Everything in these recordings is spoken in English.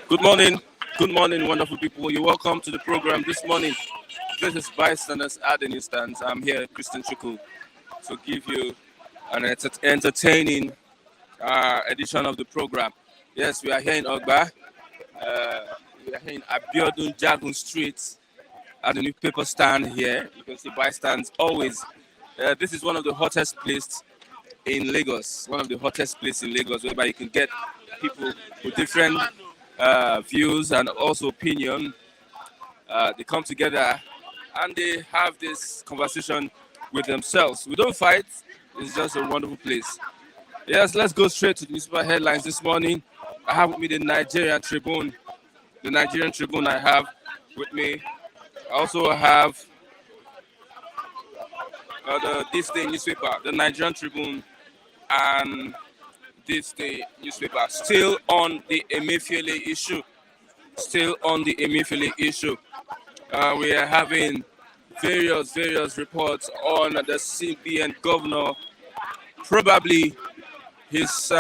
Good morning, wonderful people. You're welcome to the program this morning. This is Bystanders at the Newsstands. I'm here, Christian Chuku, to give you an entertaining edition of the program. Yes, we are here in Ogba. We are here in Abiodun Jagun Street at the newspaper stand here. You can see Bystands always. This is one of the hottest places in Lagos. One of the hottest places in Lagos, whereby you can get people with different views and also opinion. They come together and they have this conversation with themselves. We don't fight. It's just a wonderful place. Yes, let's go straight to the newspaper headlines this morning. I have with me the Nigerian Tribune. The Nigerian Tribune I have with me. I also have This Day newspaper, the Nigerian Tribune, and This Day newspaper. Still on the Emefiele issue. Still on the Emefiele issue. We are having various reports on the Cbn governor, probably his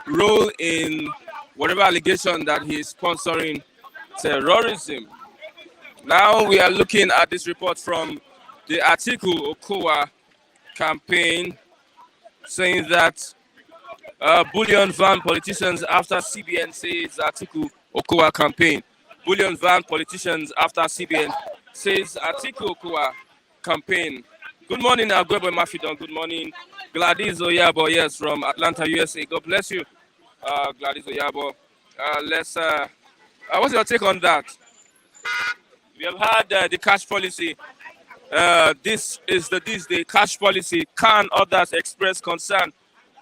role in whatever allegation that he's sponsoring terrorism. Now we are looking at this report from the Atiku Okowa campaign, saying that Bullion van politicians after CBN says Atiku Okowa campaign. Bullion van politicians after CBN says Atiku Okowa campaign. Good morning, Agwebo Mafidon. Good morning, Gladys Oyabo, yes, from Atlanta, USA. God bless you, Gladys Oyabo. What's your take on that? We have had the cash policy. This is the cash policy. Can others express concern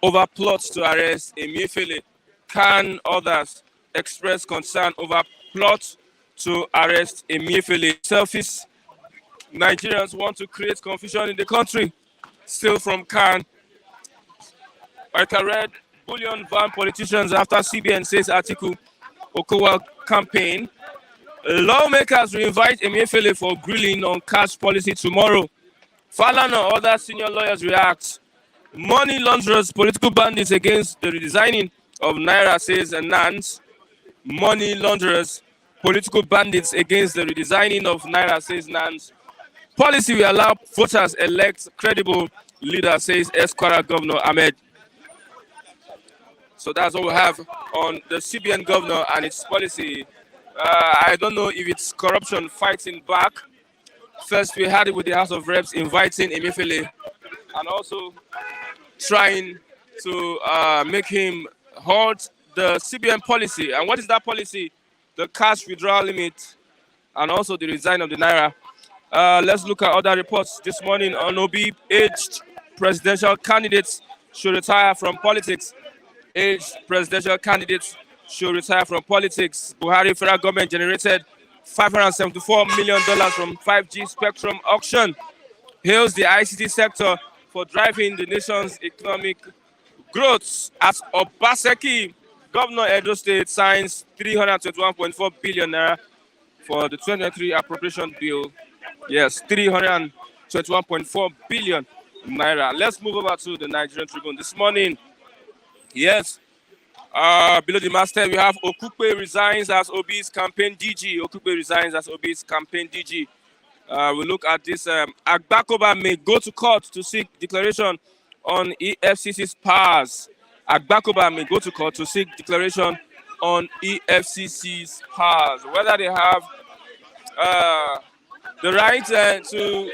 over plots to arrest Emefiele? Can others express concern over plots to arrest Emefiele? Selfish Nigerians want to create confusion in the country. Still from Khan. Like I read, Bullion van politicians after CBN says Atiku Okowa campaign. Lawmakers will invite Emefiele for grilling on cash policy tomorrow. Falana and other senior lawyers react. Money launderers, political bandits against the redesigning of Naira, says Nance. Money launderers, political bandits against the redesigning of Naira, says Nance. Policy will allow voters elect credible leader, says Esquire Governor Ahmed. So that's what we have on the CBN governor and its policy. I don't know if it's corruption fighting back. First, we had it with the House of Reps inviting Emefiele and also trying to make him halt the CBN policy. And what is that policy? The cash withdrawal limit and also the resign of the Naira. Let's look at other reports this morning on Obi. Aged presidential candidates should retire from politics. Aged presidential candidates should retire from politics. Buhari federal government generated $574 million from 5G spectrum auction. Hails the ICT sector for driving the nation's economic growth. As Obaseki, Governor Edo State signs 321.4 billion naira for the 2023 appropriation bill. Yes, 321.4 billion naira. Let's move over to the Nigerian Tribune this morning. Yes. Below the masthead, we have Okupe resigns as Obi's campaign DG. Okupe resigns as Obi's campaign DG. We look at this. Agbakoba may go to court to seek declaration on EFCC's powers. Agbakoba may go to court to seek declaration on EFCC's powers. Whether they have the right to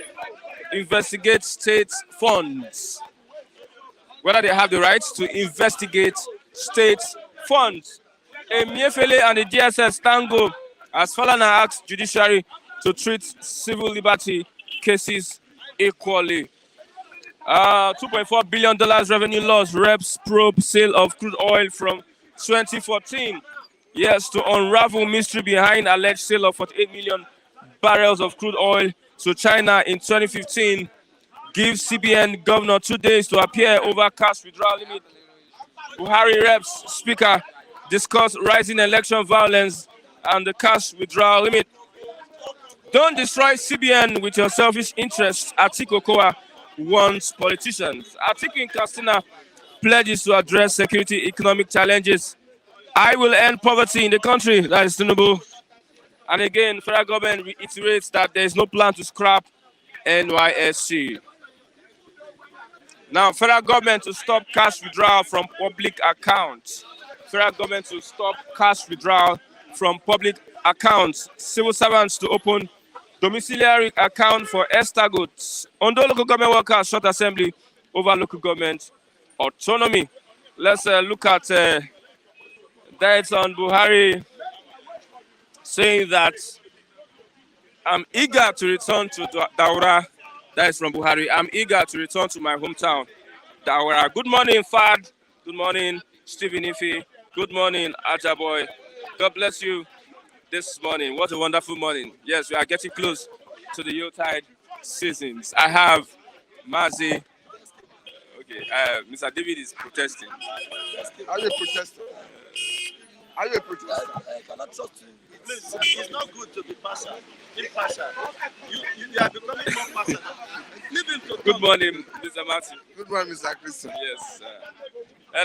investigate state funds. Whether they have the right to investigate state funds. Emefiele and the DSS tango as Falana asks judiciary to treat civil liberty cases equally. $2.4 billion revenue loss. Reps probe sale of crude oil from 2014. Yes, to unravel mystery behind alleged sale of 48 million barrels of crude oil to China in 2015. Gives CBN governor 2 days to appear over cash withdrawal limit. Buhari Reps Speaker discuss rising election violence and the cash withdrawal limit. Don't destroy CBN with your selfish interests, Atiku Okowa warns politicians. Atiku in Katsina pledges to address security economic challenges. I will end poverty in the country. That is Tinubu. And again, federal government reiterates that there is no plan to scrap NYSC. Now, federal government to stop cash withdrawal from public accounts. Federal government to stop cash withdrawal from public accounts. Civil servants to open domiciliary account for Estagots. Ondo local government workers short assembly over local government autonomy. Let's look at that on Buhari saying that I'm eager to return to Daura. That is from Buhari. I'm eager to return to my hometown, Daura. Good morning, Fad. Good morning, Stephen Ife. Good morning, Ajaboy. God bless you this morning. What a wonderful morning. Yes, we are getting close to the Yuletide seasons. I have Mazi. Okay, Mr. David is protesting. Are you protesting? Are you a protester? I cannot trust you. Please, it's not good to be partial. Impartial. You are becoming more partial. Leave him to Good morning, Mr. Martin. Good morning, Mr. Christian. Yes.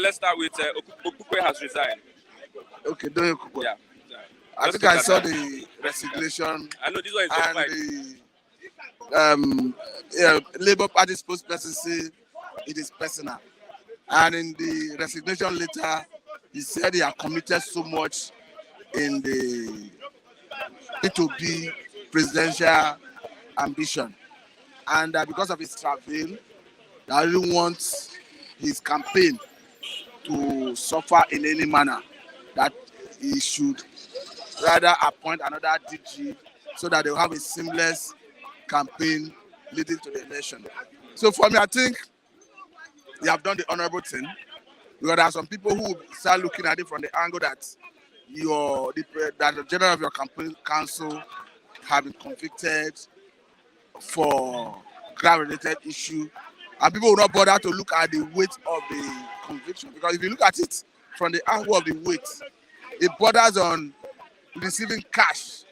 Let's start with Okowa has resigned. Okay, don't you Okowa? Yeah. I think I saw the resignation I know this one is and the Labour Party spokesperson say it is personal. And in the resignation letter, he said he had committed so much in the P2P presidential ambition. And because of his travel, I really want his campaign to suffer in any manner, that he should rather appoint another DG so that they'll have a seamless campaign leading to the election. So for me, I think you have done the honorable thing, because there are some people who start looking at it from the angle that the general of your campaign council have been convicted for crime-related issue, and people will not bother to look at the weight of the conviction, because if you look at it from the angle of the weight, it borders on receiving cash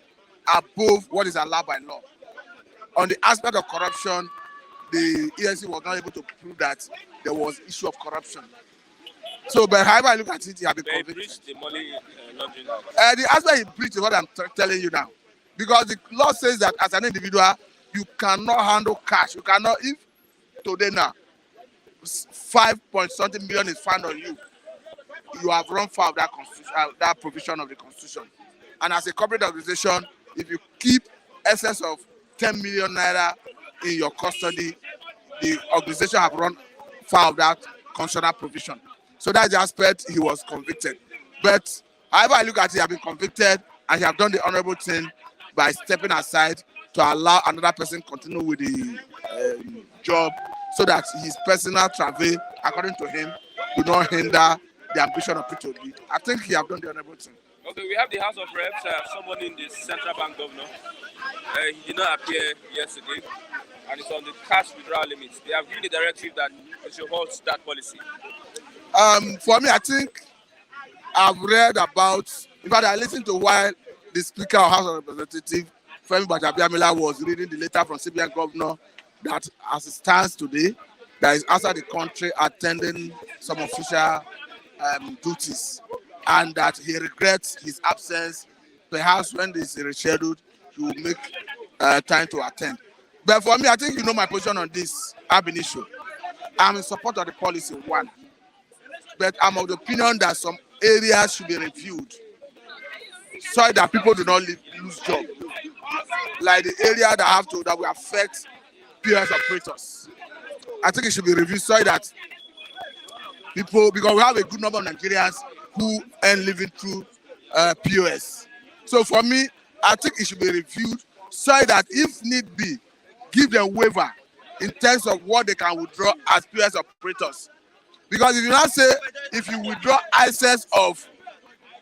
above what is allowed by law. On the aspect of corruption, the ESC was not able to prove that there was issue of corruption. So, but however I look at it, he has been convicted. breached the money laundering act. The aspect he breached is what I'm telling you now, because the law says that as an individual, you cannot handle cash. You cannot, if today now 5-point-something million is found on you, you have run foul of that constitution, that provision of the constitution. And as a corporate organization, if you keep excess of 10 million naira in your custody, the organization have run foul of that constitutional provision. So that's the aspect he was convicted. But however I look at it, he has been convicted and he have done the honorable thing by stepping aside to allow another person continue with the job, so that his personal travel, according to him, do not hinder the ambition of P2B. I think he have done the honorable thing. Okay, we have the House of Reps, someone in the Central Bank governor. He did not appear yesterday, and it's on the cash withdrawal limits. They have given the directive that it should halt that policy. For me, I think I've read about, in fact, I listened to while the Speaker of House of Representatives, Femi Gbajabiamila, was reading the letter from Cbn Governor that, as it stands today, that is outside the country attending some official duties, and that he regrets his absence. Perhaps when this is rescheduled, he will make time to attend. But for me, I think you know my position on this issue. I'm in support of the policy, one. But I'm of the opinion that some areas should be reviewed so that people do not lose jobs. Like the area that will affect POS operators. I think it should be reviewed so that people, because we have a good number of Nigerians who earn living through POS. So for me, I think it should be reviewed so that if need be, give them waiver in terms of what they can withdraw as POS operators. Because if you now say, if you withdraw excess of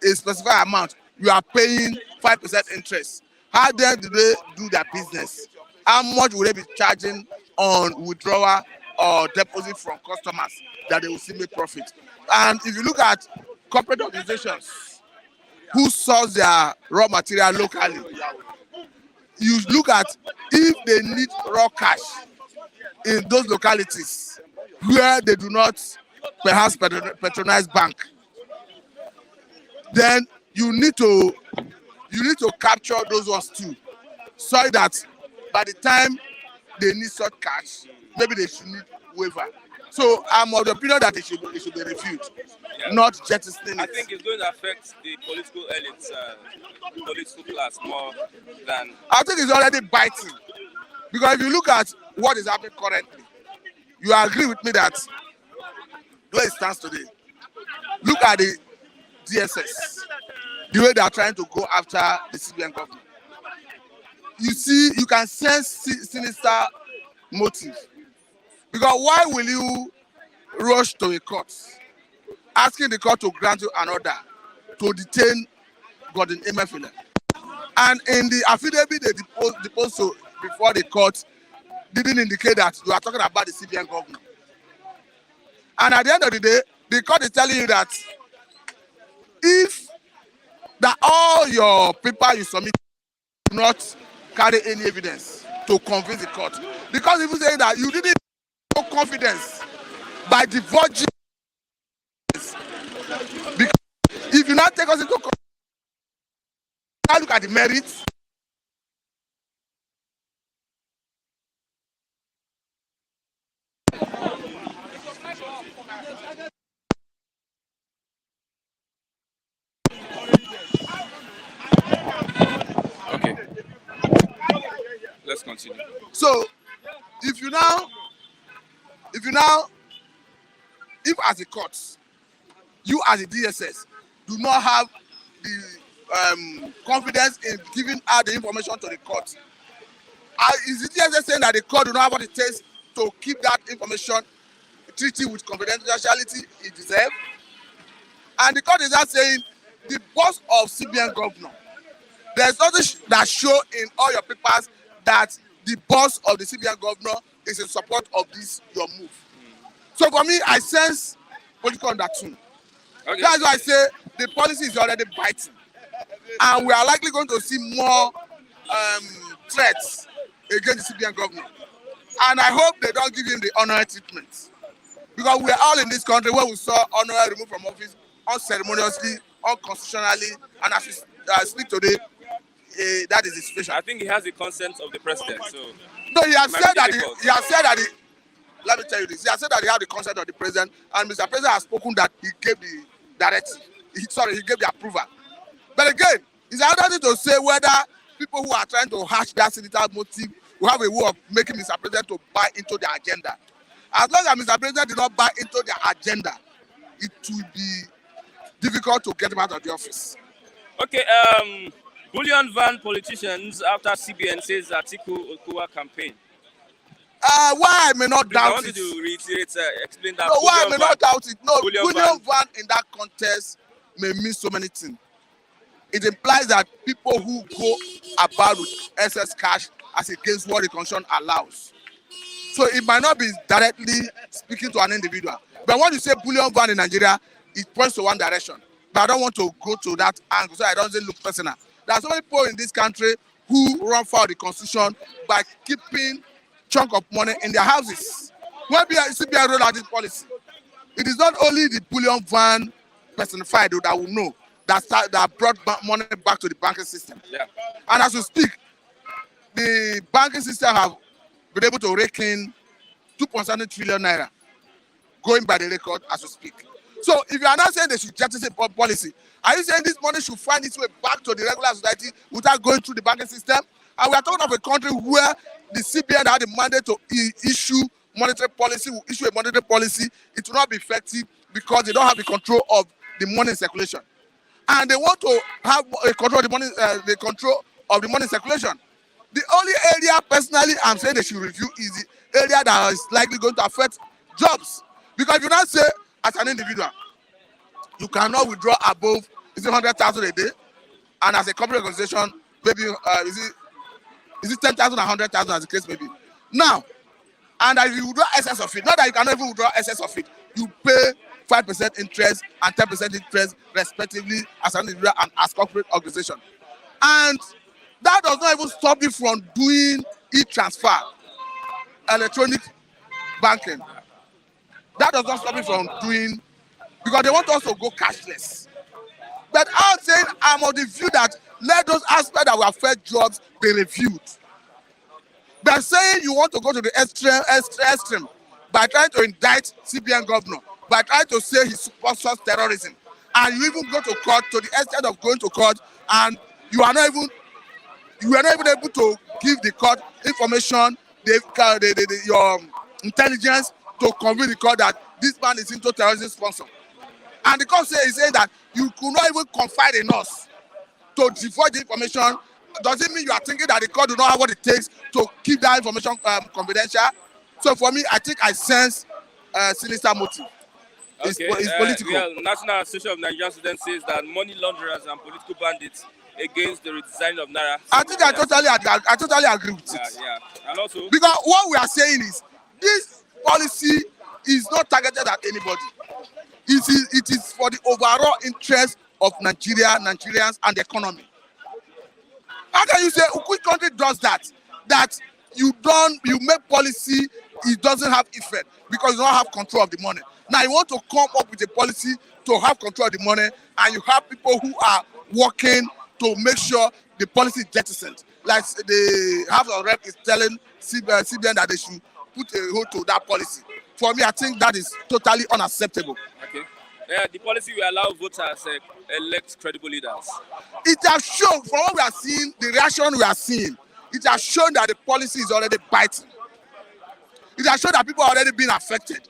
a specified amount, you are paying 5% interest. How then do they do their business? How much will they be charging on withdrawal or deposit from customers that they will still make profit? And if you look at corporate organizations who source their raw material locally, you look at if they need raw cash in those localities where they do not perhaps patronize bank. then you need to capture those ones too, so that by the time they need such cash, maybe they should need waiver. So I'm of the opinion that it should be reviewed, Yeah. not jettisoning I it. think it's going to affect the political elites, political class more than. I think it's already biting, because if you look at what is happening currently, you agree with me that where it stands today. Look at the DSS, the way they are trying to go after the Cbn government. You see, you can sense sinister motive, because why will you rush to a court asking the court to grant you an order to detain Gordon Emefiele? And in the affidavit they deposed to before the court didn't indicate that you are talking about the Cbn governor. And at the end of the day, the court is telling you that if that all your paper you submit do not carry any evidence to convince the court, because if you say that you didn't show confidence by divulging, because if you not take us into court, now look at the merits. Okay. Let's continue. So if as a court, you as a DSS do not have the confidence in giving out the information to the court, is the DSS saying that the court do not have what it takes to keep that information, treaty with confidentiality it deserves? And the court is not saying the boss of Cbn governor, there's nothing that show in all your papers that the boss of the Cbn governor is in support of this your move. So for me, I sense political undertone. Okay. That's why I say the policy is already biting, and we are likely going to see more threats against the Cbn governor. And I hope they don't give him the honorary treatment, because we are all in this country where we saw honorary removed from office unceremoniously, unconstitutionally, and as we speak today, that is the situation. I think he has the consent of the president. So No, he has might said be that difficult. he has said that let me tell you this. He has said that he had the consent of the president, and Mr. President has spoken that he gave the directive. He gave the approval. But again, it's another thing to say whether people who are trying to hash that cynical motive will have a way of making Mr. President to buy into their agenda. As long as Mr. President did not buy into their agenda, it will be difficult to get him out of the office. Okay. Bullion van politicians after CBN says Atiku Okowa campaign. Why I may not Please, I doubt want you it. to reiterate, explain that. No, why I Bullion may not doubt it. No, Bullion Bullion van in that contest may mean so many things. It implies that people who go about with excess cash as against what the constitution allows. So it might not be directly speaking to an individual. But when you say bullion van in Nigeria, it points to one direction. But I don't want to go to that angle so I don't look personal. There are so many people in this country who run foul of the constitution by keeping chunk of money in their houses. When CBN rolled out this policy, it is not only the bullion van personified that will know that brought money back to the banking system. Yeah. And as we speak, the banking system have been able to rake in 2.7 trillion naira, going by the record as we speak. So if you are not saying they should jettison policy, are you saying this money should find its way back to the regular society without going through the banking system? And we are talking of a country where the CBN had the mandate to issue monetary policy, will issue a monetary policy. It will not be effective because they don't have the control of the money circulation. And they want to have a control of the money circulation. The only area personally I'm saying they should review is the area that is likely going to affect jobs. Because if you not say as an individual, you cannot withdraw above 100,000 a day, and as a corporate organization, maybe is it 10,000 or 100,000 as the case may be. Now, and if you withdraw excess of it, not that you cannot even withdraw excess of it, you pay 5% interest and 10% interest respectively as an individual and as corporate organization. And that does not even stop you from doing e-transfer, electronic banking. That does not stop you from doing, because they want us to go cashless. But I'm saying I'm of the view that let those aspects that will affect jobs be reviewed. But saying you want to go to the extreme by trying to indict CBN governor, by trying to say he sponsors terrorism, and you even go to court to the extent of going to court, and you are not even able to give the court information, your intelligence to convince the court that this man is into terrorism sponsor. And the court is saying that you could not even confide in us to divulge the information. Does it mean you are thinking that the court do not have what it takes to keep that information confidential? So for me, I think I sense sinister motive. It's political. Well, National Association of Nigerian Students says that money launderers and political bandits against the redesign of Naira. I think I totally agree with it. Yeah. And also, because what we are saying is this policy is not targeted at anybody. It is for the overall interest of Nigerians and the economy. How can you say which country does that? That you make policy, it doesn't have effect because you don't have control of the money. Now you want to come up with a policy to have control of the money, and you have people who are working to make sure the policy is jettisoned. Like the House of Rep is telling CBN that they should put a hold to that policy. For me, I think that is totally unacceptable. Okay. The policy will allow voters elect credible leaders. It has shown, from what we are seeing, the reaction we are seeing, it has shown that the policy is already biting. It has shown that people are already being affected.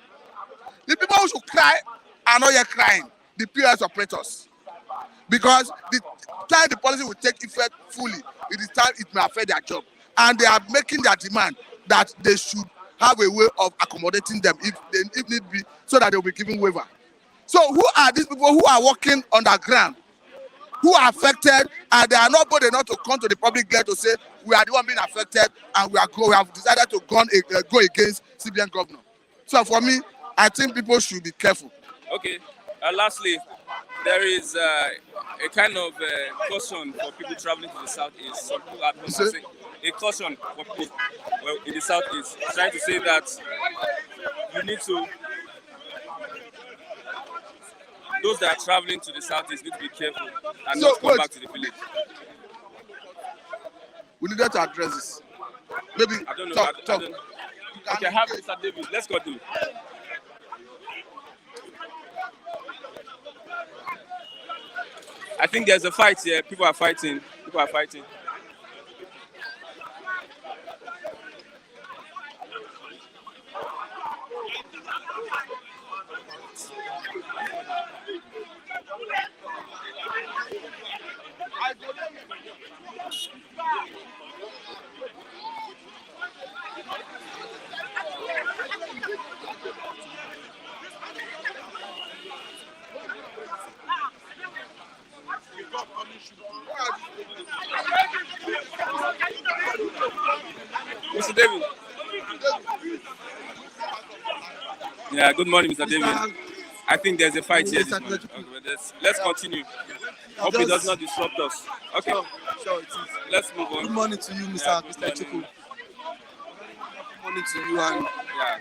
The people who should cry are not yet crying, the POS operators. Because the time the policy will take effect fully, it is time it may affect their job. And they are making their demand that they should have a way of accommodating them if need be, so that they will be given waiver. So who are these people who are working underground, who are affected, and they are not bold enough to come to the public gate to say we are the one being affected, and we have decided to go against Cbn governor. So for me, I think people should be careful. Okay. Lastly, there is a kind of caution for people traveling to the southeast. Some people are saying a caution for people in the southeast, trying to say that you need to. Those that are traveling to the southeast need to be careful and not come back to the village. We needed to address this. Maybe I don't know. talk. I don't, okay, have Mr. David. Let's go do. I think there's a fight here. People are fighting. Mr. David. Yeah, good morning, Mr. David. I think there's a fight here. Let's continue. Hope it does not disrupt us. Okay. Sure, it is. Let's move on. Good morning to you, Mr. Atiku. Good morning to you. And yeah.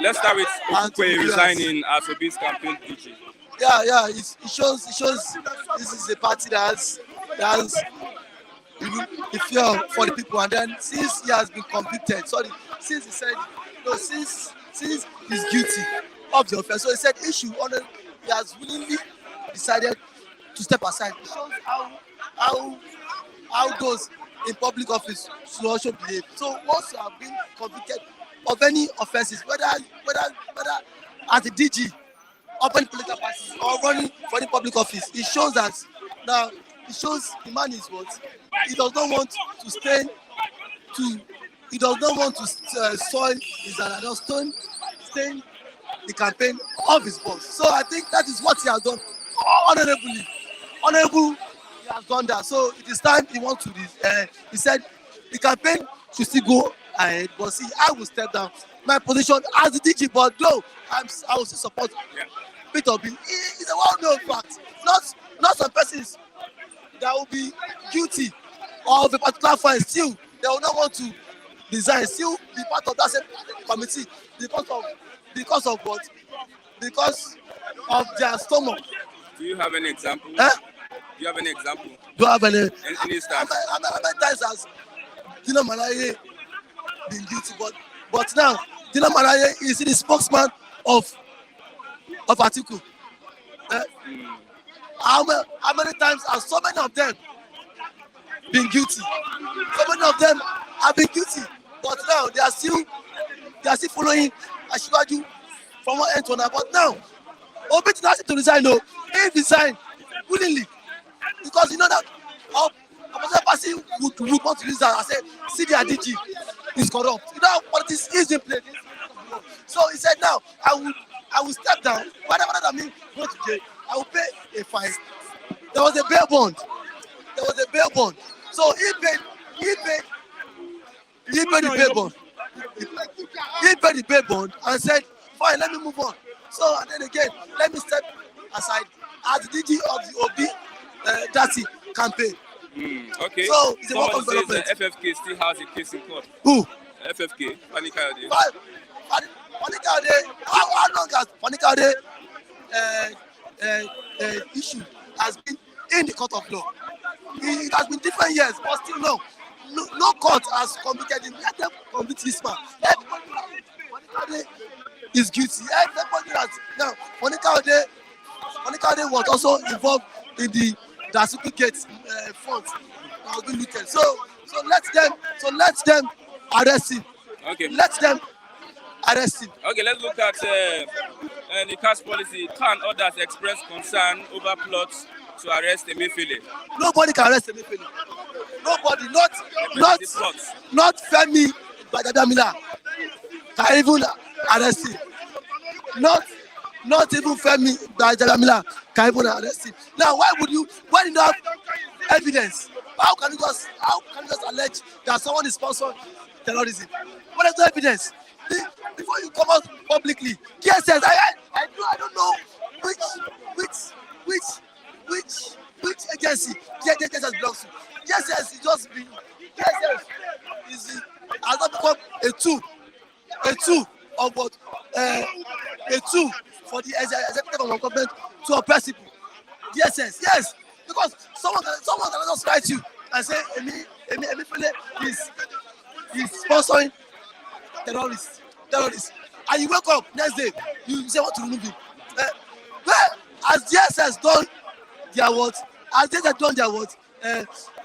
Let's start with Okowa resigning as Obi's campaign DG. Yeah. It shows this is a party that has the fear for the people, and then since he has been convicted, since he said since he's guilty of the offense, so he said he has willingly decided to step aside. It shows how those in public office should also behave. So once you have been convicted of any offences, whether as a DG, open political party, or running for the public office, it shows that now the man is what he does not want to stain soil stain the campaign of his boss. So I think that is what he has done honorable. He has done that. So it is time he wants to. He said the campaign should still go ahead, but see, I will step down my position as the DG. But though I will still support Peter Obi. It's a well-known fact. Not some persons that will be guilty of a particular fine. Still, they will not want to resign. Still, be part of that same committee because of what? Because of their stomach. Do you have any example? Eh? Do you have any example? Do I have any? Any How stats? many times has Dino Malaye been guilty? But now Dino Malaye is the spokesman of Atiku. Eh? How many times have so many of them been guilty? So many of them have been guilty, but now they are still following Asiwaju from one end to another. But now Obi did not to resign. No, he resigned willingly because you know that opposite party would want to use that and say CDR DG is corrupt. You know politics is in play. So he said, now I will step down. Whatever that means, go to jail. I will pay a fine. There was a bail bond. So he paid the bail bond. He paid the bail bond and said, fine, let me move on. So and then again, let me step aside as the DG of the Obi Dati campaign. Okay. So it's a work Someone of says development. FFK still has a case in court. Who? FFK, Panikade. Panikade, how long has Panikade issue has been in the court of law? It has been different years, but still no court has convicted him. Let them convict this man. Panikade is guilty. Everybody has now. Panikade was also involved in the Dasuki Gate front that was being looted. So let them arrest him. Okay. Let them arrest him. Okay, let's look at the cash policy. Can others express concern over plots to arrest Emefiele? Nobody can arrest Emefiele. Nobody, The not Femi Gbadagba can even arrest him. Not even Femi Gbadagba can even arrest him. Now, when you don't have evidence, how can you just allege that someone is sponsoring terrorism? What is the evidence? Before you come out publicly, yes, I don't know which agency DSS belongs to. DSS is just being DSS has not become a tool of what a tool for the executive of government to oppress people. DSS, yes, because someone can just write you and say Emefiele is sponsoring terrorists, and you wake up next day you say want to remove him. Well, as DSS done their what? As DSS done their what?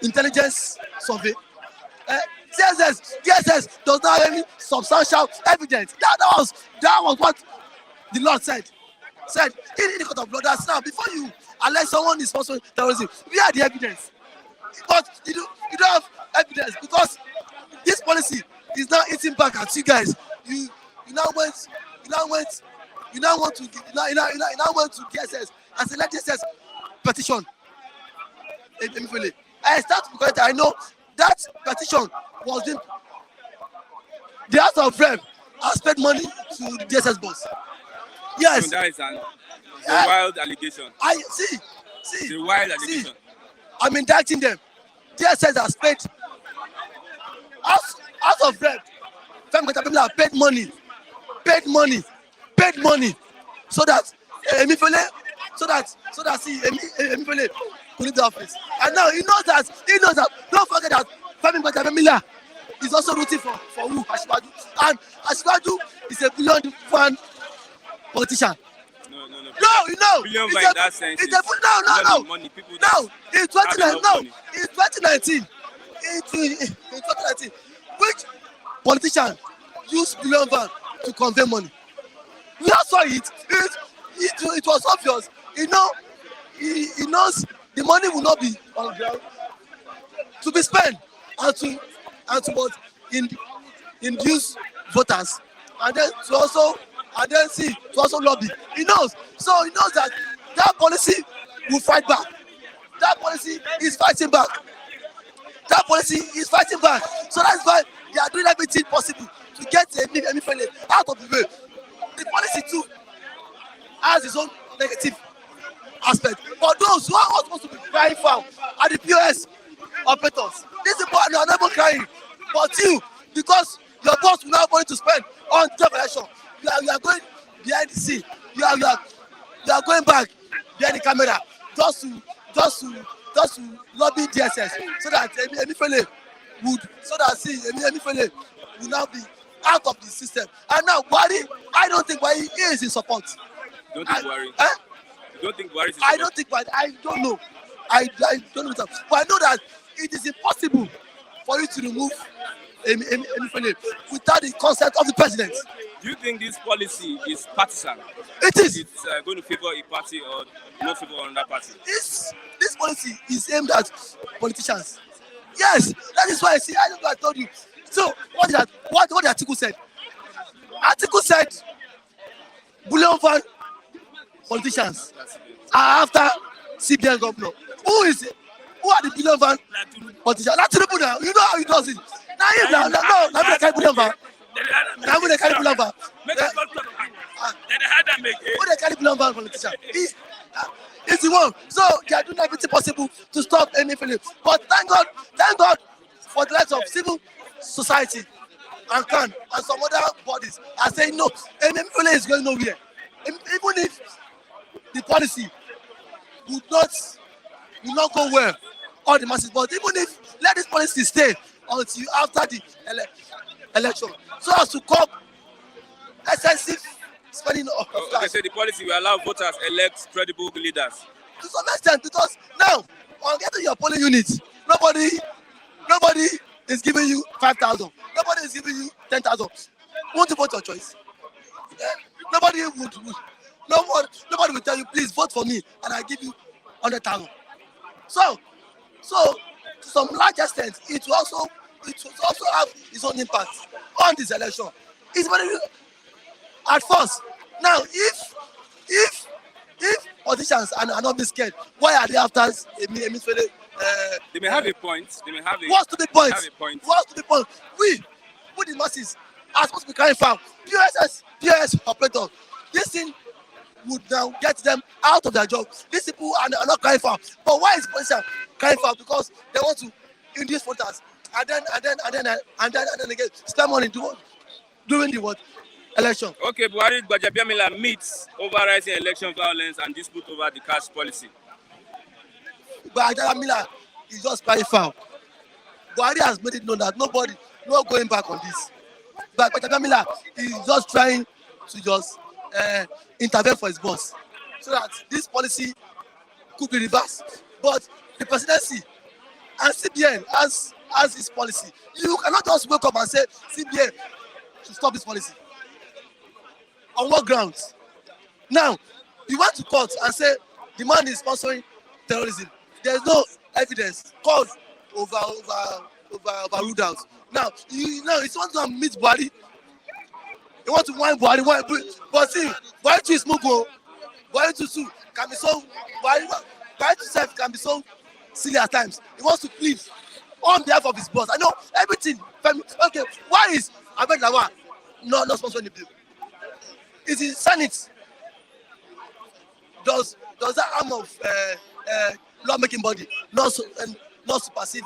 Intelligence survey. DSS does not have any substantial evidence. That was what the Lord said in the court of law. That's now before you allege someone is sponsoring terrorism, we have the evidence. But you don't have evidence because this policy is now eating back at you guys. You now went to DSS and said let DSS petition Emefiele. I start to correct. I know that petition was the House of Rep has paid money to the DSS boss. Yes. So that is a wild allegation. I see. It's a wild allegation. I'm indicting them. DSS has paid House of Rep. Have paid money, so that Emefiele, Emefiele could leave the office. And now he knows that. Don't forget that Femi Gbadagba is also rooting for who? Asiwaju. And Asiwaju is a Bullion fan politician. No, you know. Bullion in that sense. No. Money, people No, in 2019, which politician used Bullion van to convey money? We all saw it. It was obvious. He knows the money will not be on ground to be spent and to induce voters and then to also lobby. He knows. So he knows that policy will fight back. That policy is fighting back. So that's why they are doing everything possible to get Emefiele out of the way. The policy too has its own negative aspect. For those who are supposed to be crying foul are the POS operators. These people are not crying. But you, because your boss will not have money to spend on job election, you are going behind the scene. You are going back behind the camera just to just to just to lobby DSS so that Emefiele would Emefiele will now be out of the system. And now Buhari, I don't think Buhari is in support. Don't think Buhari. Eh? You don't think Buhari is in I support? don't think Buhari. I don't know. I don't know. But I know that it is impossible for you to remove Emefiele without the consent of the president. Do you think this policy is partisan? It is. It's going to favor a party or not favor another party? This policy is aimed at politicians. Yes, that is why I see. I know I told you. So what the Atiku said? Atiku said, Bullion van politicians are after CBN governor. Who is it? Who are the Bullion van politicians? That's Tinubu now. You know how he does it. Now he now they carry Bullion van. Now they carry Bullion van. Who they carry Bullion van politician? He's the one. So they are doing everything possible to stop Emefiele. But thank God for the likes of civil society and CAN and some other bodies are saying no, Emefiele is going nowhere. Even if the policy would not go well all the masses, but even if let this policy stay until after the election, so as to curb excessive spending of cash. They say the policy will allow voters elect credible leaders. To some extent, because now on getting your polling units, nobody is giving you 5,000. Nobody is giving you 10,000. Won't you vote your choice? Yeah? Nobody will tell you, please vote for me, and I give you 100,000. So to some large extent, it will also have its own impact on this election. It's very at first. Now, if politicians are not being scared, why are they after Emefiele? They may have a point. What's to the point? What's to the point? We the masses are supposed to be carrying foul. POS operators. This thing would now get them out of their job. These people are not carrying foul. But why is politicians carrying foul? Because they want to induce voters and then again spend money during the what? Election. Okay, Buhari Gbajabiamila meets over rising election violence and dispute over the cash policy. Gbajabiamila is just carrying foul. Buhari has made it known that nobody not going back on this. But Gbajabiamila is just trying to just intervene for his boss so that this policy could be reversed. But the presidency and CBN has this policy. You cannot just wake up and say CBN should stop this policy. On what grounds? Now, you went to court and say the man is sponsoring terrorism. There is no evidence. Court overruled out. Now, you want to meet Buhari. You want to whine Buhari, but see, Buhari to is Mugo. Buhari to can be so. Buhari to self can be so silly at times. He wants to plead on behalf of his boss. I know everything. Okay, why is Ahmed Lawan not sponsoring the bill? Is the Senate does that arm of lawmaking body not supersede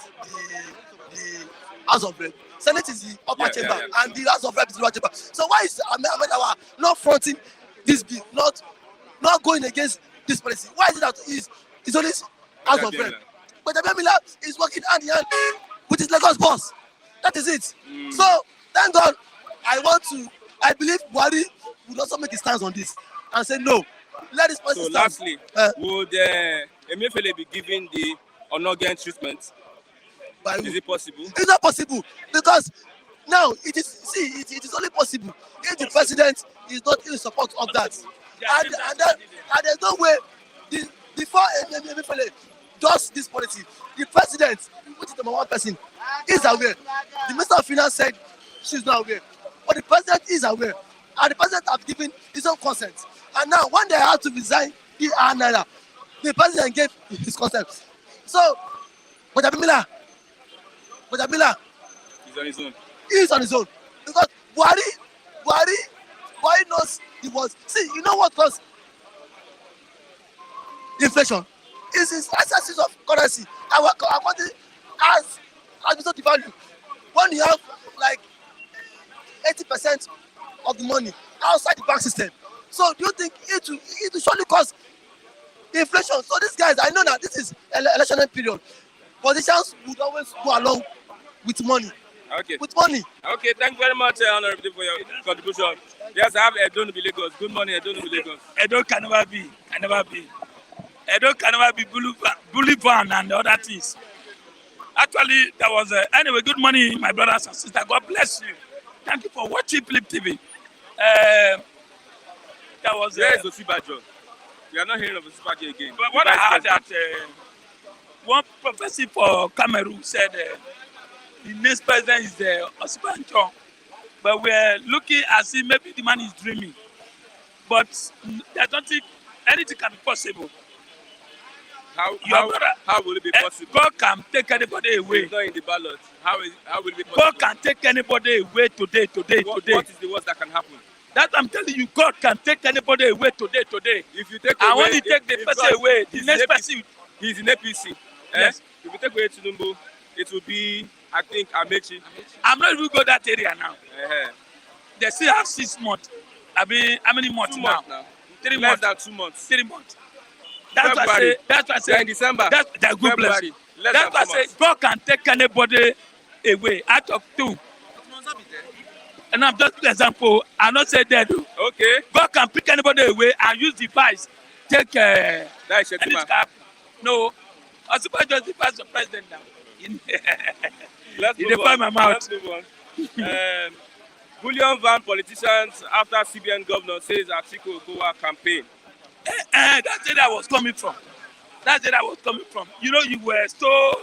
the House of Rep? Senate is the upper chamber and the House of Rep is the lower chamber. So why is Ahmed Lawan not fronting this bill, not going against this policy? Why is it that he's only House of Rep? But Gbajabiamila is working hand in hand with his Lagos boss. That is it. So thank God, I believe Buhari would also make a stance on this and say no. Let this policy stand. Lastly, would Emefiele be given the Onogen treatment? Is it possible? It's not possible because now it is only possible if the president is not in support of that. And there's no way before Emefiele does this policy, the president, which is the number one person, is aware. The Minister of Finance said she's not aware. But the president is aware. And the president has given his own consent. And now, when they have to resign the president gave his consent. So, Gbajabiamila he's on his own. He is on his own. Because Buhari knows he was. See, you know what caused inflation? It's his excesses of currency. Our country has been so devalued. When you have like 80% of the money outside the bank system, so do you think it will surely cause inflation. So these guys, I know that this is election period. Politicians would always go along with money. Okay. With money. Okay, thank you very much, Honorable, for your contribution. Yes, I have Edo Nubi Lagos. Good morning, Edo Nubi Lagos. Edo can never be. Edo can never be Bullion and other things. Actually, there was anyway. Good morning, my brothers and sisters. God bless you. Thank you for watching Flip TV. There was Where is Osibajo? We are not hearing of Osibajo again. but what I heard that one prophecy for Cameroon said the next president is Osibajo. But we're looking as if maybe the man is dreaming. But I don't think anything can be possible. How will it be possible? God can take anybody away. It's not in the ballot. How will it be possible? God can take anybody away today. What is the worst that can happen? That I'm telling you, God can take anybody away today. If you take And away, when He take the person away, the next person. He's in APC. Yes. If you take away Tinubu, it will be, I think, Amechi. I'm not even go that area now. Uh-huh. They still have 6 months. I mean, how many months 2 now? months now. 3 Less months. than 2 months. 3 months. That's why I say. That's why I Then say. in December. That's good bless. February. Less That's than why I 2 say months. God can take anybody away out of 2. And I'm just an example. I'm not saying that. Okay. God can pick anybody away and use device. Take That is any Shetima. scap. No. I suppose just the vice president now. Let's You move define on. my mouth. Let's move on. Bullion van politicians after Cbn governor says Atiku Okowa campaign. That's where I was coming from. You know, you were so.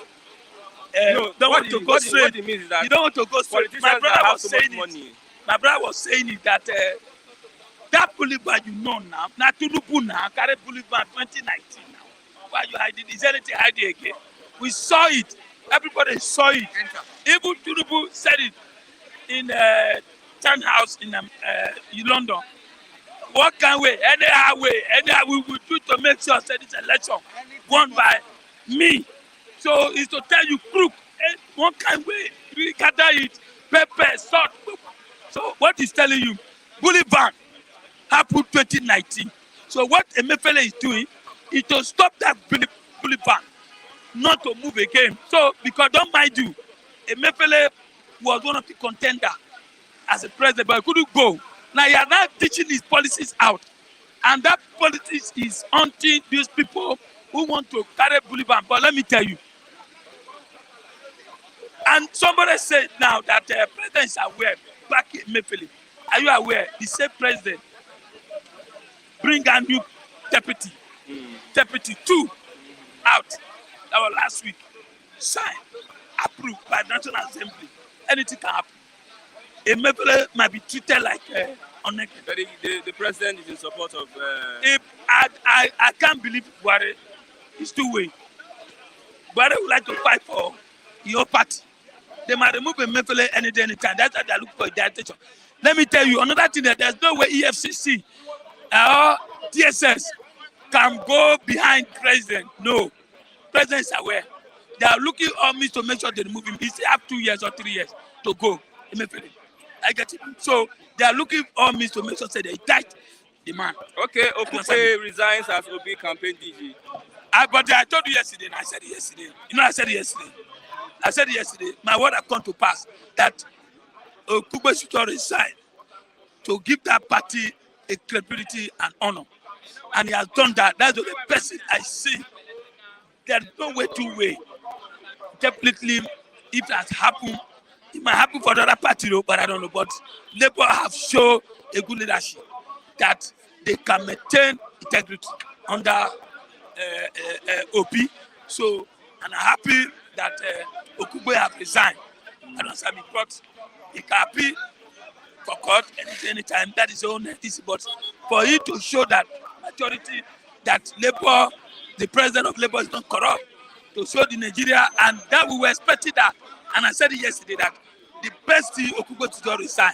Don't want to go straight. What it means is that You don't want to go straight. politicians My brother that have was so much saying it. money. My brother was saying it that that Bullion you know now, na Tinubu now, carry Bullion 2019 now. Why you hiding? Is anything hiding again? We saw it. Everybody saw it. Even Tinubu said it in townhouse in London. What can we, anyhow we will do to make sure that this election won by me. So it's to tell you, crook, one kind way, we gather it, pepper, salt. So what is telling you, Bullion happened 2019. So what Emefiele is doing is to stop that Bullion not to move again. So because don't mind you, Emefiele was one of the contenders as a president, but he couldn't go. Now he are now teaching his policies out. And that politics is haunting these people who want to carry Bullion. But let me tell you, and somebody said now that the president is aware, back in Emefiele, are you aware? The same president bring a new deputy 2 out. That was last week. Signed, approved by the National Assembly. Anything can happen. Emefiele might be treated like unnecessary. But the president is in support of. If I can't believe Buhari is two way. Buhari would like to fight for your party. They might remove Emefiele any day, anytime. That's why they look for their attention. Let me tell you another thing, that there's no way EFCC or DSS can go behind president. No. President is aware. They are looking on me to make sure they remove him. He still have 2 years or 3 years to go. Emefiele. I get it. So they are looking on me to make sure that they indict the man. Okay, Okupe resigns as Obi campaign DG. But I told you yesterday, and I said it yesterday. You know, I said it yesterday. My word have come to pass that Okupe should resign to give that party a credibility and honor. And he has done that. That's the only person I see. There's no way to way. Definitely, if it has happened, it might happen for the other party, but I don't know. But Labour have shown a good leadership that they can maintain integrity under OP. So, and I'm happy that Okupe have resigned. I don't say me, but he can appeal for court anytime. That is own DC. But for you to show that majority, that Labour, the president of Labour is not corrupt, to show the Nigeria, and that we were expecting that. And I said it yesterday that the best thing Okupe to do resign,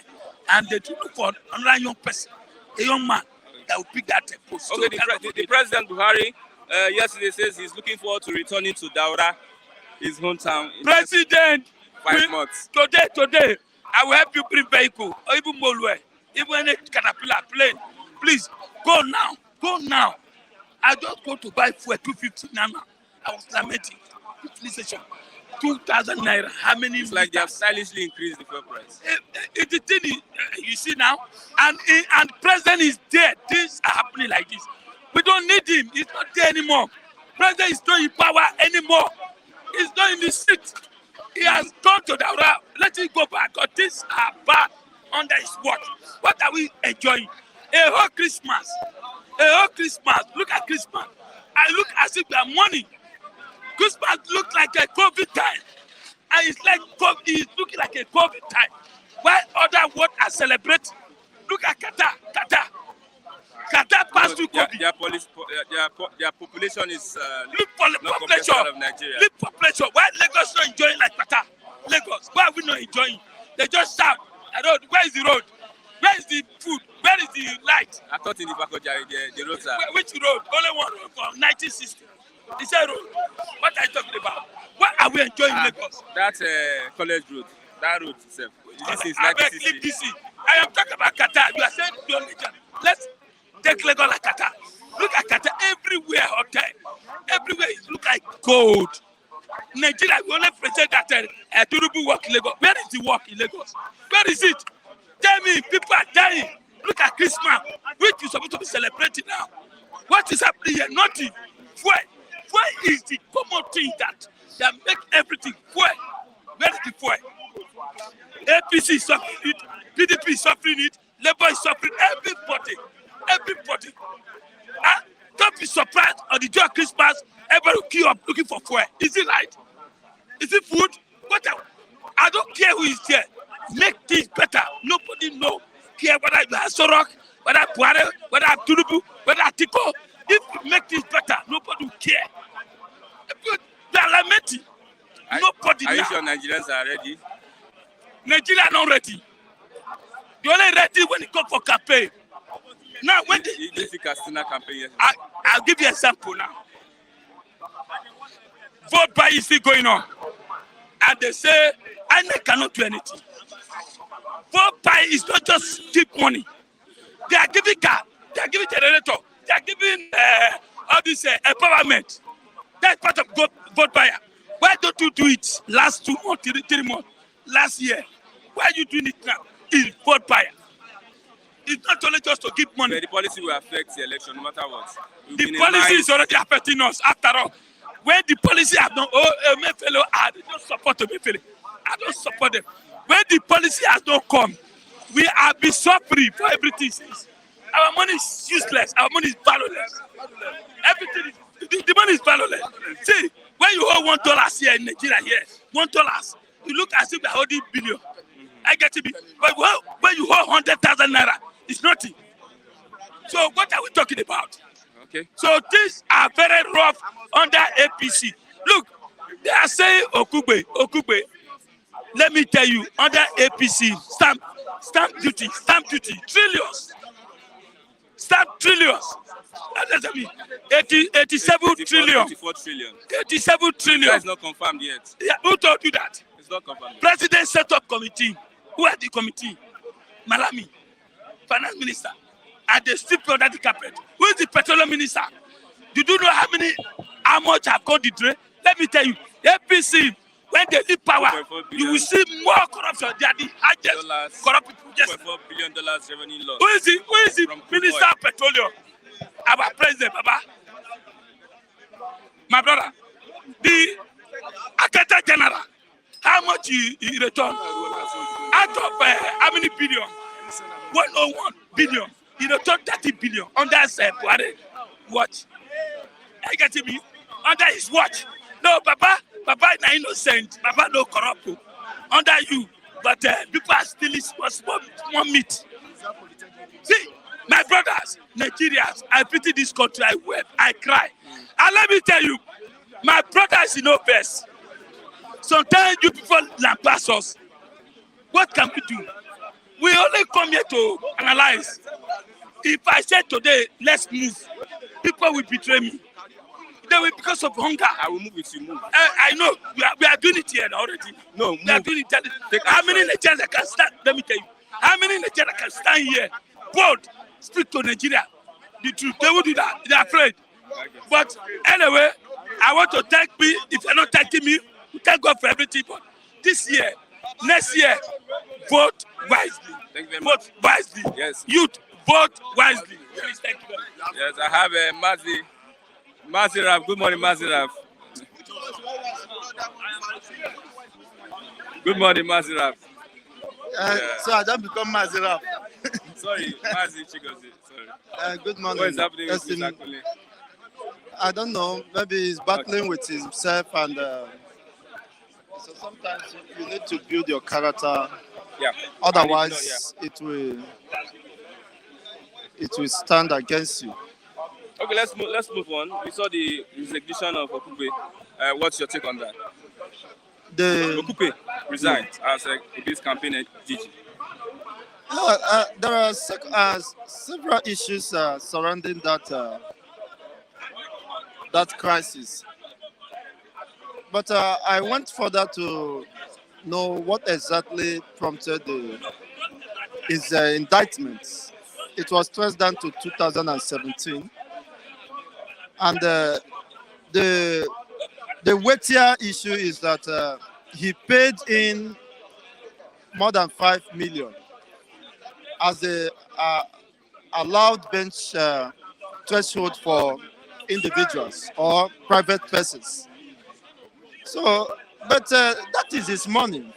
and they should look for another young person, a young man that will pick that post. Okay, So the President Buhari yesterday says he's looking forward to returning to Daura, his hometown. In President, 5 months. Today, I will help you bring vehicle or even Molue, even any caterpillar plane. Please go now. I just go to buy fuel 250 now. I was lamenting. Utilization 2,000 naira. How many? It's like they have stylishly increased the fuel price. It's the thing you see now, and president is dead. Things are happening like this. We don't need him. He's not there anymore. President is not in power anymore. He's not in the seat. He has gone to the other. Let him go back. Because things are bad under his watch. What are we enjoying? A whole Christmas. A whole Christmas. Look at Christmas. I look as if we are mourning. Christmas looks like a COVID time. And it's looking like a COVID time. While other world are celebrating. Look at Qatar. Qatar passed through COVID. Their population is look for the not population. of Nigeria. Look population. Why Lagos not enjoying like Qatar? Lagos. Why are we not enjoying? They just shout. Where is the road? Where is the food? Where is the light? I thought in the back of the roads are. Which road? Only one road from 1960. It's a road. What are you talking about? Why are we enjoying Lagos? That's college road. That road itself. This is I beg, leave DC. I am talking about Qatar. You are saying your religion. Let's take Lagos like Qatar. Look at Qatar. Everywhere hotel. Everywhere it look like gold. Nigeria, we only present that Tinubu work in Lagos. Where is the work in Lagos? Where is it? Tell me, people are dying. Look at Christmas, which is supposed to be celebrating now. What is happening here? Nothing. Fuel is the common thing that make everything fuel. Where is the fuel? APC is suffering it, PDP is suffering it, Labour is suffering, everybody. Don't be surprised on the day of Christmas, everybody will queue up looking for fuel. Is it right? Is it food? I don't care who is there. Make things better. Nobody care whether you are Sorok, whether Buhari, whether Tinubu, whether Atiku. If you make things better, nobody will care. They are lamenting. Nobody. Are you sure Nigerians are ready? Nigeria are not ready. They only ready when it comes for campaign. Now, when you see Castina campaign yesterday. I'll give you an example now. Vote buy is still going on. And they say, INEC cannot do anything. Vote buy is not just cheap money. They are giving car, they are giving generator, they are giving all this empowerment. That's part of vote buyer. Why don't you do it last 2 months, 3 months, last year? Why are you doing it now? It's vote buyer. It's not only just to give money. But the policy will affect the election no matter what. The policy is already affecting us after all. When the policy have not, Emefiele, I don't support Emefiele. I don't support them. When the policy has not come, we have been suffering for everything. Our money is useless. Our money is valueless. Everything is, the money is valueless. See, when you hold $1 here in Nigeria, here, $1, you look as if you're holding billion. I get it. But when you hold 100,000 naira, it's nothing. So what are we talking about? Okay. So things are very rough under APC. Look, they are saying Okugbe. Let me tell you, under APC, stamp duty, trillions. Stamp trillions. That doesn't mean 87 trillion. 84 trillion. 87 trillion. That is not confirmed yet. Yeah, who told you that? It's not confirmed. President set up committee. Who are the committee? Malami, finance minister. And they still put under the carpet. Who is the petroleum minister? You do know how much have gone the drain? Let me tell you, APC, when they leave power, you will see more corruption. They are the highest corrupt people. Yes. $4 billion revenue loss. Who is the minister of petroleum? Our president, Baba. My brother, the Accountant General, how much he returned? Out of how many billion? 101 billion. He returned 30 billion under Buhari watch. I get me under his watch. No, Baba is innocent. Baba no corrupt. Under you, but people are stealing small meat. See, my brothers, Nigerians, I pity this country. I weep, I cry. And let me tell you, my brother is in office. Sometimes you people lambast us. What can we do? We only come here to analyze. If I say today, let's move, people will betray me. They will because of hunger. I will move with you. Move. I know. We are doing it here already. No, move. We are doing it. How many Nigerians can stand? Let me tell you. How many Nigerians can stand here? Bold. Speak to Nigeria. The truth. They will do that. They are afraid. But anyway, I want to thank me. If you're not thanking me, thank God for everything. But this year, next year, vote wisely. Thank you very much. Vote wisely. Yes. Youth, vote wisely. Please, thank you. Yes, I have a Mazi Raf. Good morning, Mazi Raf. Good morning, Mazi Raf. So I don't become Maziraf. Sorry, Mazi Chigozie. Sorry. Good morning. What is happening with Yes, Mr. Akule? I don't know. Maybe he's battling with himself, and so sometimes you need to build your character. Yeah. Otherwise, it will stand against you. Okay, let's move on. We saw the resignation of Okupe. What's your take on that? Okupe resigned as a this campaign DG. There are several issues surrounding that crisis. But I went further to know what exactly prompted his indictment. It was traced down to 2017. And the weightier issue is that he paid in more than 5 million as a allowed bench threshold for individuals or private persons. So, but that is his money.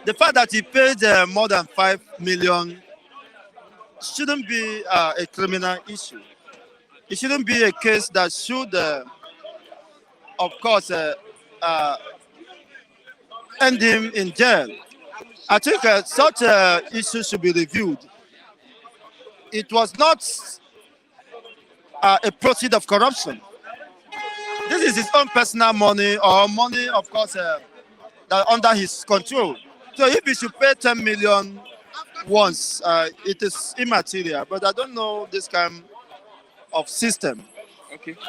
The fact that he paid more than 5 million shouldn't be a criminal issue. It shouldn't be a case that should, of course, end him in jail. I think such issues should be reviewed. It was not a proceed of corruption. This is his own personal money or money, of course, that under his control. So if he should pay 10 million once, it is immaterial. But I don't know this kind of system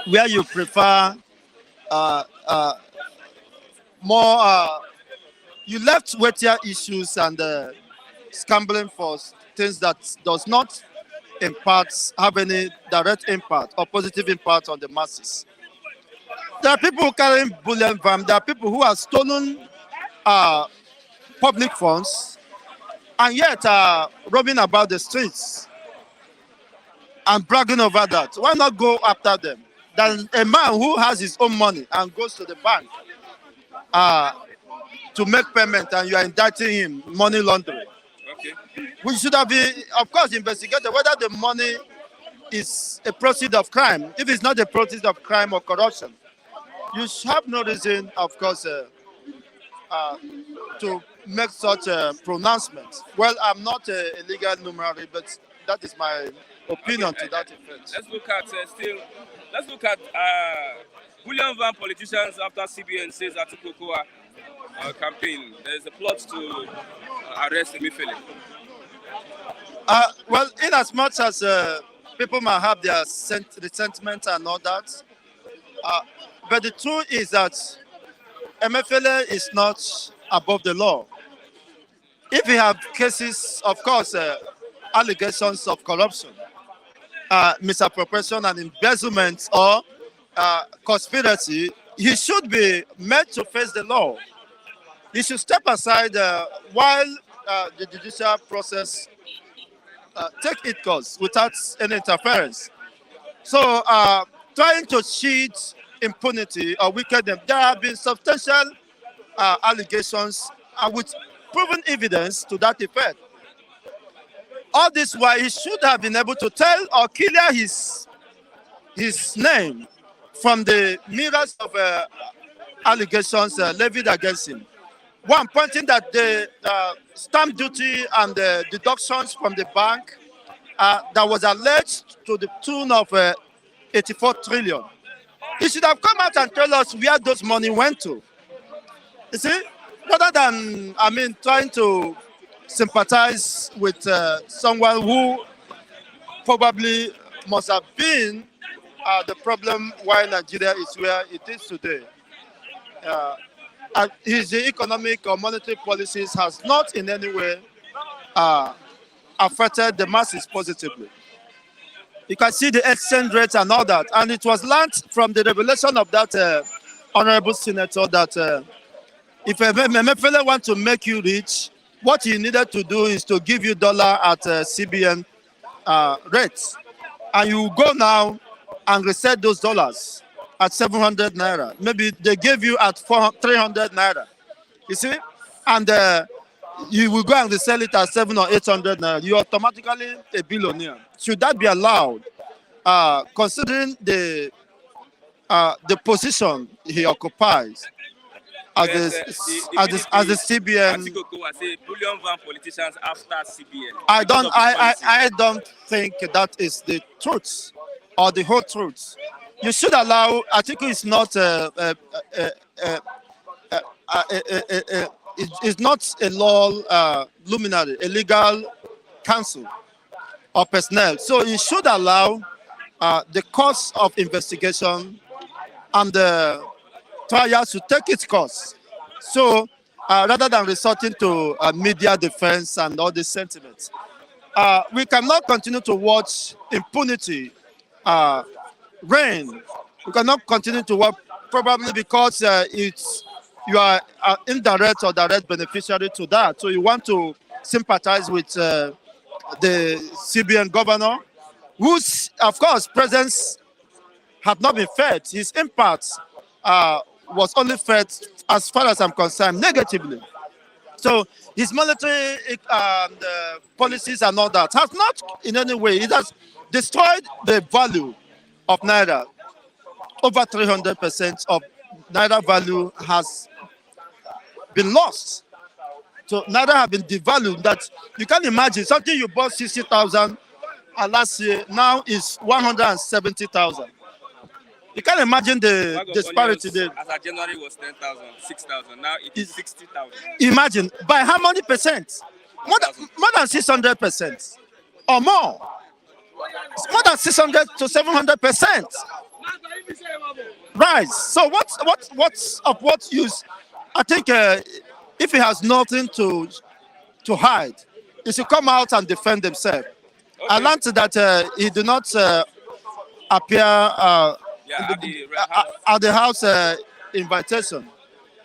where you prefer more. You left weightier issues and scrambling for things that does not have any direct impact or positive impact on the masses. There are people carrying bullion van. There are people who have stolen public funds and yet roaming about the streets and bragging over that. Why not go after them? Than a man who has his own money and goes to the bank to make payment and you are indicting him money laundering. Okay. We should have been, of course, investigated whether the money is a proceed of crime. If it's not a proceed of crime or corruption, you have no reason, of course, to make such a pronouncement. Well, I'm not a legal numerary, but that is my opinion to that effect. Let's look at Bullion van politicians after CBN says Atiku Okowa campaign. There's a plot to arrest Emefiele. Well, in as much as people might have their resentment and all that, but the truth is that Emefiele is not above the law. If we have cases, of course, allegations of corruption, misappropriation and embezzlement or conspiracy, he should be made to face the law. He should step aside while the judicial process take its course without any interference. So trying to cheat impunity or wickedness, there have been substantial allegations with proven evidence to that effect. All this while he should have been able to tell or clear his name from the myriads of allegations levied against him. One pointing that the stamp duty and the deductions from the bank that was alleged to the tune of 84 trillion. He should have come out and tell us where those money went to. You see, rather than, trying to sympathize with someone who probably must have been the problem why Nigeria is where it is today. His economic or monetary policies has not in any way affected the masses positively. You can see the exchange rate and all that. And it was learned from the revelation of that honorable senator that if a Emefiele want to make you rich, what he needed to do is to give you dollar at CBN rates. And you go now and reset those dollars at 700 naira. Maybe they gave you at 300 naira. You see? And you will go and resell it at 700 or 800 naira. You're automatically a billionaire. Should that be allowed? Considering the position he occupies as the CBN. Atiku Okowa say Bullion van politicians after CBN. I don't think that is the truth or the whole truth. You should allow. Atiku is not is not a law luminary, a legal counsel or personnel. So you should allow the course of investigation and the trial to take its course. So rather than resorting to media defense and all these sentiments, we cannot continue to watch impunity reign. We cannot continue to work probably because you are indirect or direct beneficiary to that. So you want to sympathize with the CBN governor, whose, of course, presence have not been felt. His impact was only felt, as far as I'm concerned, negatively. So his military policies and all that has not in any way, it has destroyed the value of Naira. Over 300% of Naira value has been lost. So Naira have been devalued. That you can imagine something you bought 60,000 and last year now is 170,000. You can imagine the disparity there. As of January was 10,000, 6,000. Now it is 60,000. Imagine by how many percent? More than 600% or more. It's more than 600 to 700%. Right. So what's of what use? I think if he has nothing to hide, he should come out and defend himself. Okay. I learned that he did not appear at the house invitation.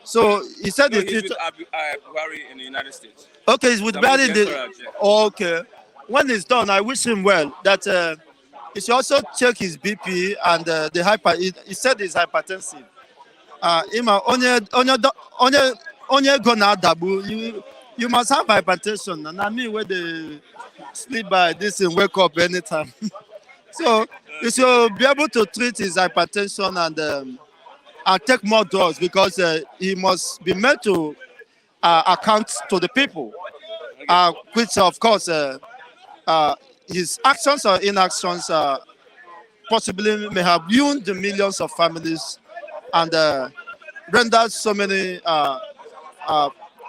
So he said he's with Buhari in the United States. Okay, he's with Buhari. Okay. When it's done, I wish him well. That he should also check his BP and the hyper. He said he's hypertensive. You must have hypertension, and I mean where they sleep by this and wake up anytime. So you should be able to treat his hypertension and take more drugs because he must be made to account to the people, which of course his actions or inactions possibly may have ruined the millions of families and rendered so many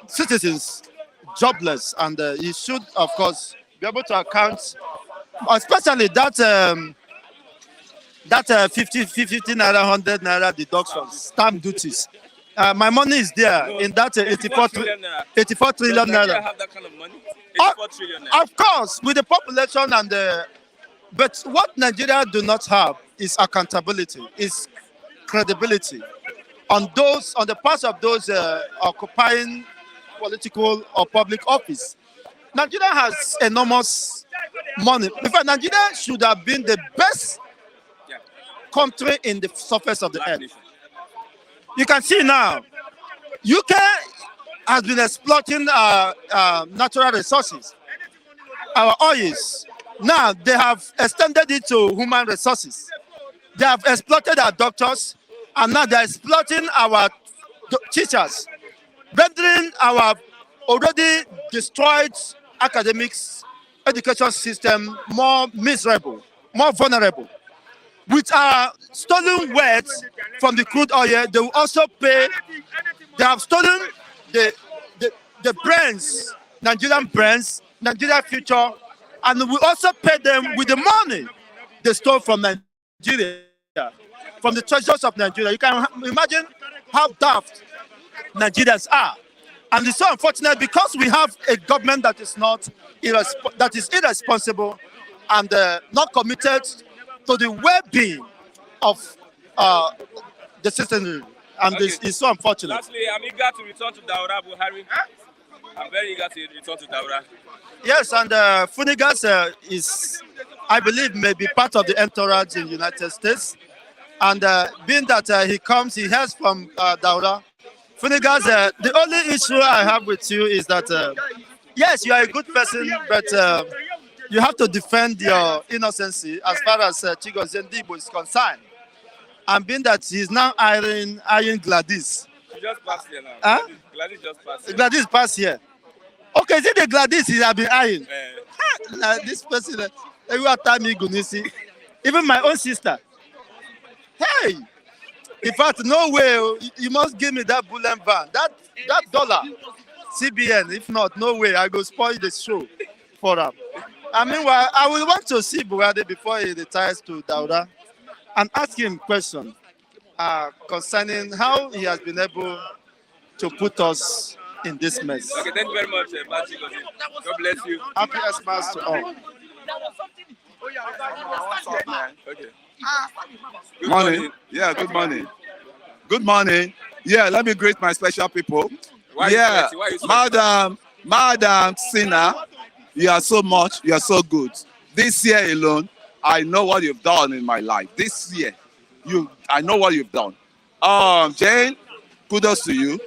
citizens jobless. And he should, of course, be able to account, especially that 50 naira, 100 naira deductions, stamp duties. My money is there in that 84 trillion naira. Have that kind of money? 84 trillion naira. Of course, with the population and but what Nigeria do not have is accountability, is credibility on the parts of those occupying political or public office. Nigeria has enormous money. In fact, Nigeria should have been the best country in the surface of the earth. You can see now, UK has been exploiting natural resources, our oils. Now they have extended it to human resources. They have exploited our doctors, and now they are exploiting our teachers, rendering our already destroyed academics education system more miserable, more vulnerable. With our stolen wealth from the crude oil, they will also pay. They have stolen the brands, Nigerian brands, Nigeria future, and we also pay them with the money they stole from Nigeria, from the treasures of Nigeria. You can imagine how daft Nigerians are. And it's so unfortunate because we have a government that is irresponsible and not committed to the well-being of the citizenry. And Okay. this is so unfortunate. Lastly, I'm eager to return to Daura Buhari. I'm very eager to return to Daura. Yes, and Funigas is, I believe, maybe part of the entourage in the United States. And being that he hails from Daura. Funigas, the only issue I have with you is that, yes, you are a good person, but you have to defend your innocency as far as Chigozie Ndigbo is concerned. And being that he's now eyeing Gladys. She just passed here now. Huh? Gladys just passed here. Gladys passed here. Okay, is it the Gladys he has been eyeing? This person, every time he Gunisi, even my own sister. Hey, in fact, no way. You must give me that Bullion van, that dollar, CBN. If not, no way. I go spoil the show for them. I mean, I will want to see Buhari before he retires to Daura and ask him questions concerning how he has been able to put us in this mess. Okay, thank you very much, Patrick. God bless you. Happy Xmas to all. Okay. Good morning. Yeah, good morning. Good morning. Yeah, let me greet my special people. Why Yeah, you sweaty? Why you sweaty? Madam Sina, you are so much, you are so good. This year alone, I know what you've done in my life. This year, I know what you've done. Jane, kudos to you.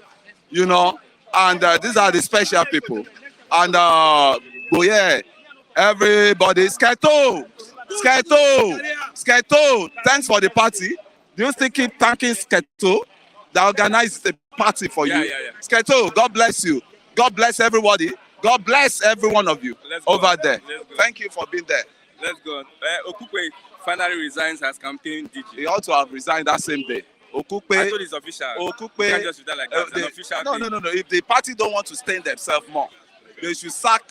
You know, and these are the special people. And oh yeah, everybody, Sketo, thanks for the party. Do you still keep thanking Sketo that organized the party for you? Yeah. Sketo, God bless you. God bless everybody. God bless every one of you over there. Thank you for being there. Let's go. Okukwe finally resigns as campaign DG. He ought to have resigned that same day. Okukwe. I thought it's official. Okukwe. You can't just do that like that. It's an official thing. No. If the party don't want to stain themselves more, they should sack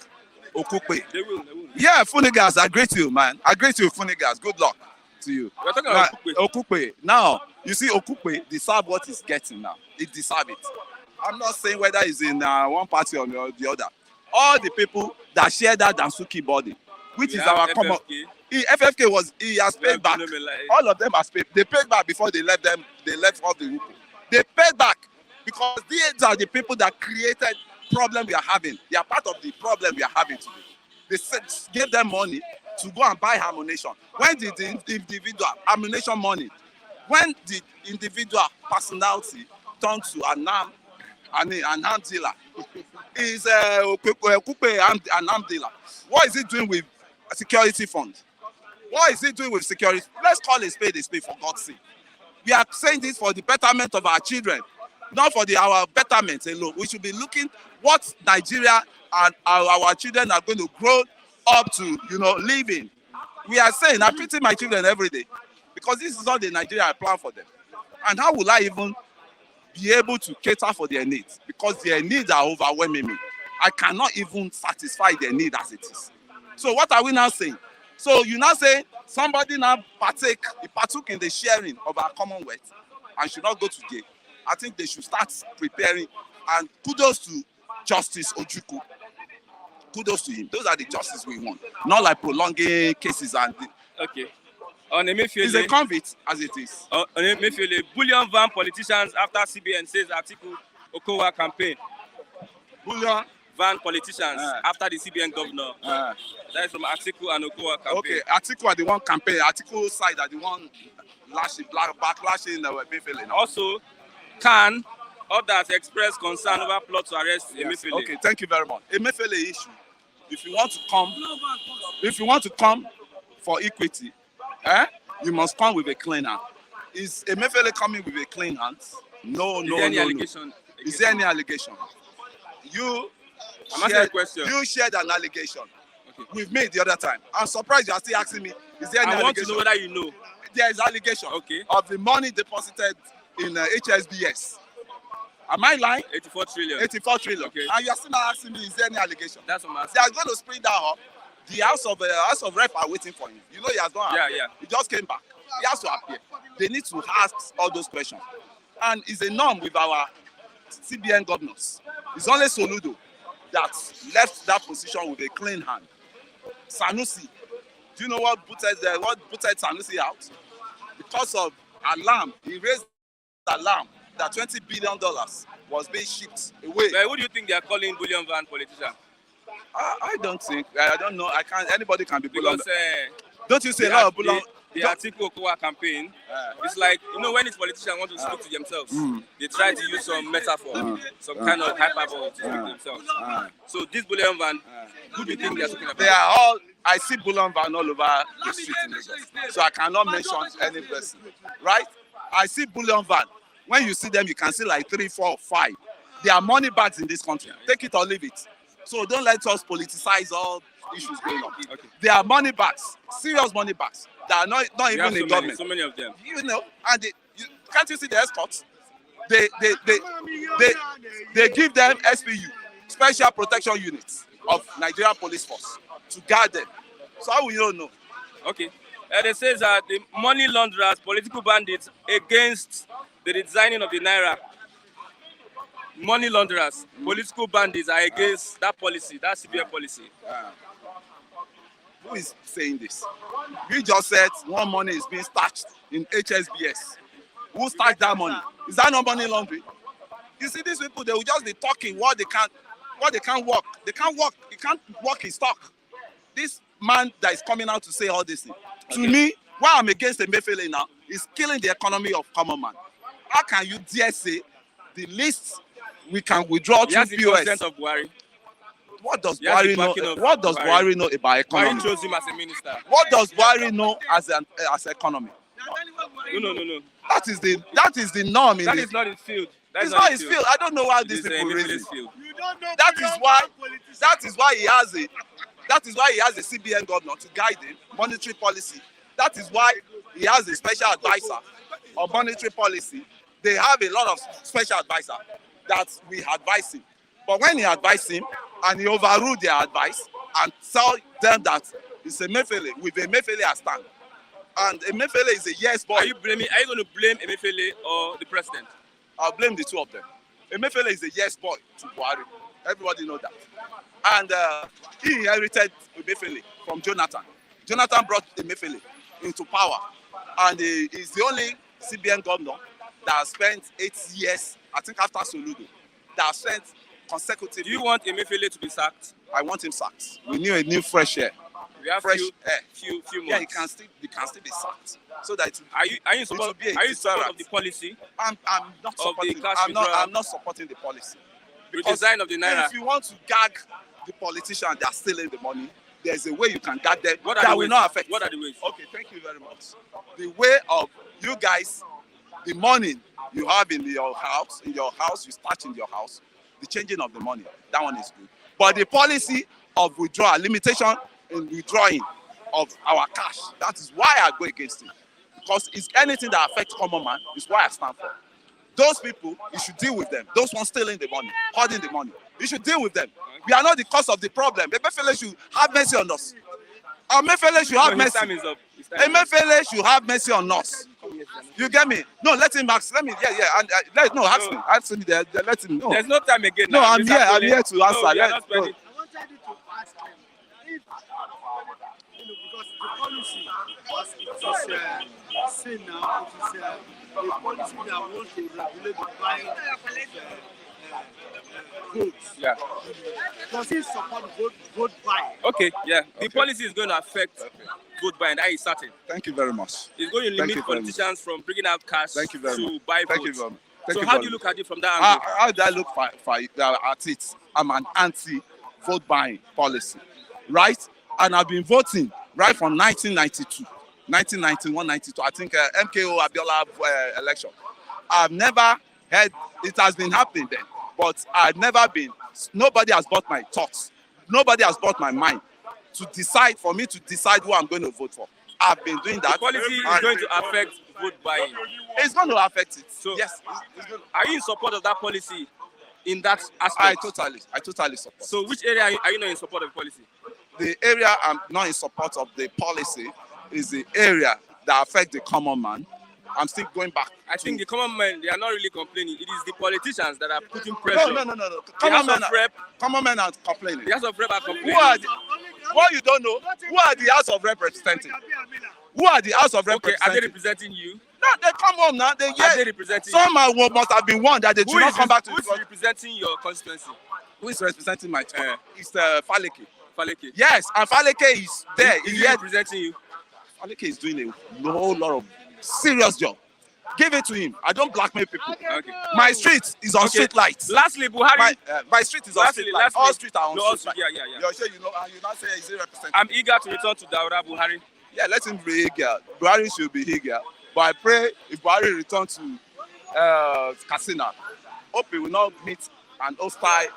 Okukwe. They will. Yeah, Funigas, I greet you, man. I greet you, Funigas. Good luck to you. We're talking about Okukwe. Now, you see, Okukwe deserve what he's getting now. He deserve it. I'm not saying whether he's in one party or the other. All the people that share that Dansuki body, which is our common. FFK he has paid back. All of them has paid. They paid back before they left them. They left off the roof. They paid back because these are the people that created problem we are having. They are part of the problem we are having today. They gave them money to go and buy ammunition. When did the individual ammunition money? When the individual personality turned to an armed dealer? Is Okupe an armed dealer? What is he doing with a security fund? What is he doing with security? Let's call a spade, for God's sake. We are saying this for the betterment of our children, not for our betterment alone. We should be looking what Nigeria and our children are going to grow up to, live in. We are saying, I pity my children every day because this is not the Nigeria I plan for them. And how will I even be able to cater for their needs? Because their needs are overwhelming me. I cannot even satisfy their need as it is. So what are we now saying? So you now say somebody now partook in the sharing of our commonwealth and should not go to jail. I think they should start preparing, and kudos to Justice Ojukwu. Kudos to him. Those are the justice we want. Not like prolonging cases and okay. On Emefiele, he's a convict as it is. On Emefiele, Bullion van politicians after CBN says Atiku Okowa campaign. Bullion van politicians after the CBN governor. That is from Atiku and Okowa campaign. Okay, Atiku are the one campaign. Atiku side are the one backlashing Emefiele. Also, others express concern over plot to arrest Emefiele. Okay, thank you very much. Emefiele issue. If you want to come for equity, you must come with a clean hand. Is Emefiele coming with a clean hand? No. Allegation? Is there any allegation? I'm asking a question. You shared an allegation with me the other time. I'm surprised you are still asking me, is there any allegation? I want to know whether you know. There is allegation of the money deposited in HSBS. Am I lying? 84 trillion. 84 trillion. Okay. And you are still not asking me, is there any allegation? That's what I'm asking. They are going to split that up. The House of Rep are waiting for him. You know he has not appeared. Yeah. He just came back. He has to appear. They need to ask all those questions. And it's a norm with our CBN governors. It's only Soludo that left that position with a clean hand. Sanusi, Do you know what booted Sanusi out? Because of alarm, he raised the alarm that $20 billion was being shipped away. But who do you think they are calling Bullion van politician? I don't think. I don't know. I can't. Anybody can be Bullion. Because Don't you see a lot of Bullion? The Atiku Okowa campaign, it's like, when these politicians want to speak to themselves, they try to use some metaphor, some kind of hyperbole to speak to themselves. So this Bullion van, who do you think they are talking about? They are all. I see Bullion van all over the street in Lagos, so I cannot mention any person. Right? I see Bullion van. When you see them, you can see like 3, 4, 5. They are money bags in this country. Take it or leave it. So don't let us politicize all issues going on. Okay. They are money bags, serious money bags. They are not even in government. So many of them. And can't you see the escorts? They give them SPU, Special Protection Units of Nigerian Police Force, to guard them. So how will you know? Okay. They say that the money launderers, political bandits against the redesigning of the Naira. Money launderers, political bandits are against that policy, that Cbn policy. Who is saying this? You just said one money is being stashed in HSBS. Who stashed that money? Is that not money laundering? You see, these people, they will just be talking what they can't work. They can't work. He can't work his stock. This man that is coming out to say all this thing, to me, why I'm against the Emefiele now is killing the economy of common man. How can you dare say the least we can withdraw to POS? Of Buhari. What does Buhari know? What does Buhari know about economy? Buhari chose him as a minister. What does Buhari know as economy? No. That is the norm in that this. Is not his field. It's not his field. I don't know why these people raise it. That is why he has a CBN governor to guide him, monetary policy. That is why he has a special advisor on monetary policy. They have a lot of special advisors that we advise him. But when he advised him and he overruled their advice and tell them that it's Emefiele with Emefiele as stand, and Emefiele is a yes boy. Are you going to blame Emefiele or the president? I'll blame the two of them. Emefiele is a yes boy to Buhari. Everybody knows that. And he inherited Emefiele from Jonathan. Jonathan brought Emefiele into power. And he's the only CBN governor that has spent 8 years, I think after Soludo, that has spent consecutively. Do you want Emefiele to be sacked? I want him sacked. We need a new fresh air. We have fresh air. Few months. Yeah, he can still be sacked. So that are you in support of the policy? I'm not supporting. I'm not supporting the policy. The design of the Naira. If you want to gag the politicians that are stealing the money, there's a way you can gag them that will not affect. What are the ways? Okay, thank you very much. The way of you guys, the money you have in your house, you start in your house, the changing of the money, that one is good. But the policy of withdrawal, limitation in withdrawing of our cash, that is why I go against it. Because it's anything that affects common man is why I stand for. Those people, you should deal with them. Those ones stealing the money, hoarding the money, you should deal with them. We are not the cause of the problem. Emefiele should have mercy on us. Emefiele should have mercy. Emefiele should have mercy on us. You get me? No, let him ask. Let me. Ask me. Let him know. There's no time again. No, I'm here. I'm here to answer. I wanted you to ask him if, because the policy, as it is seen now, it is a policy that wants to regulate the buying votes. Yeah. Does he support vote buying? Okay, yeah. The policy is going to affect vote buying. That is certain. Thank you very much. It's going to limit politicians from bringing out cash to buy votes. So how do you look at it from that angle? How do I look at it? I'm an anti-vote buying policy, right? And I've been voting right from 1992, 1991, 92. I think MKO Abiola election. I've never heard, it has been happening then, but I've never been, nobody has bought my thoughts. Nobody has bought my mind to decide, for me to decide who I'm going to vote for. I've been doing that. The policy is going to affect vote buying. It's going to affect it. So, yes. Are you in support of that policy in that aspect? I totally support. So which area are you not in support of the policy? The area I'm not in support of the policy is the area that affects the common man. I'm still going back. I think the common men, they are not really complaining. It is the politicians that are putting pressure. No. Common men are complaining. The House of Rep are complaining. What you don't know, who are the House of Representatives? Who are the House of Okay, are they Representatives? representing you? No, they come home now. They Are they representing some must have been warned that they you? do not come back to Who is representing your constituency? Who is representing my It's Faleke. Faleke. Yes, and Faleke is there. Is he representing you? Faleke is doing a whole lot of serious job. Give it to him. I don't blackmail people. Okay. My street is on street lights. Lastly, Buhari. My street is on street lights. All streets are on street lights. Yeah. You're sure you know, and you not say he's a representative. I'm eager to return to Daura Buhari. Yeah, let him be here. Buhari should be here. But I pray if Buhari return to Katsina, hope he will not meet an hostile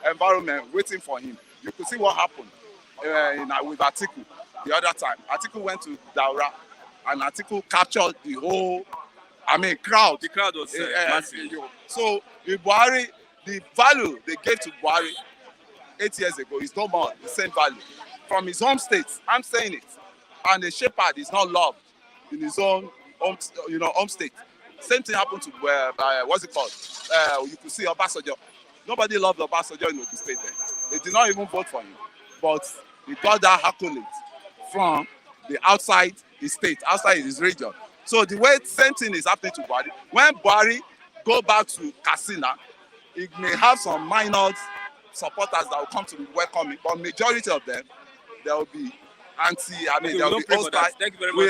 environment waiting for him. You could see what happened with Atiku the other time. Atiku went to Daura and Atiku captured the whole crowd. The crowd was massive. So if Buhari, the value they gave to Buhari 8 years ago is no more the same value. From his home state, I'm saying it. And the shepherd is not loved in his own home state. Same thing happened to what's it called? You could see Obasanjo. Nobody loved Obasanjo in the state then. They did not even vote for him. But he got that accolade from the outside his state, outside his region. So the way same thing is happening to Buhari. When Buhari go back to Katsina, he may have some minor supporters that will come to welcome him, but majority of them, there will be there will be hostile.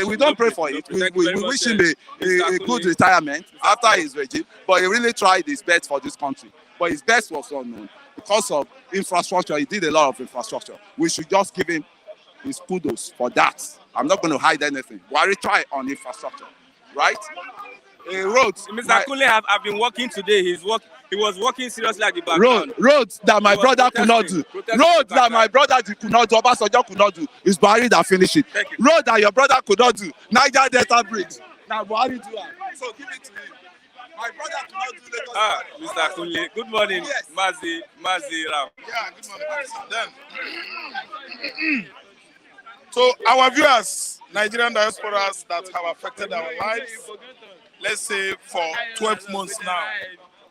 We don't pray for it. We wish him a good retirement after his regime, but he really tried his best for this country. But his best was unknown because of infrastructure. He did a lot of infrastructure. We should just give him his kudos for that. I'm not going to hide anything. Buhari tried on infrastructure, right? Roads. Mr. Kunle have been working today. He was working seriously at the background. Roads that my brother could not do. Roads that my brother could not do, Obasanjo could not do. It's Buhari that finished it. Road that your brother could not do. Niger Delta Bridge. Now Buhari do it. So give it to him. My brother could not do Lagos. Mr. Kunle. Good morning, yes. Mazi Ram. Yeah, good morning. Then, so our viewers, Nigerian diasporas that have affected our lives, let's say for 12 months now.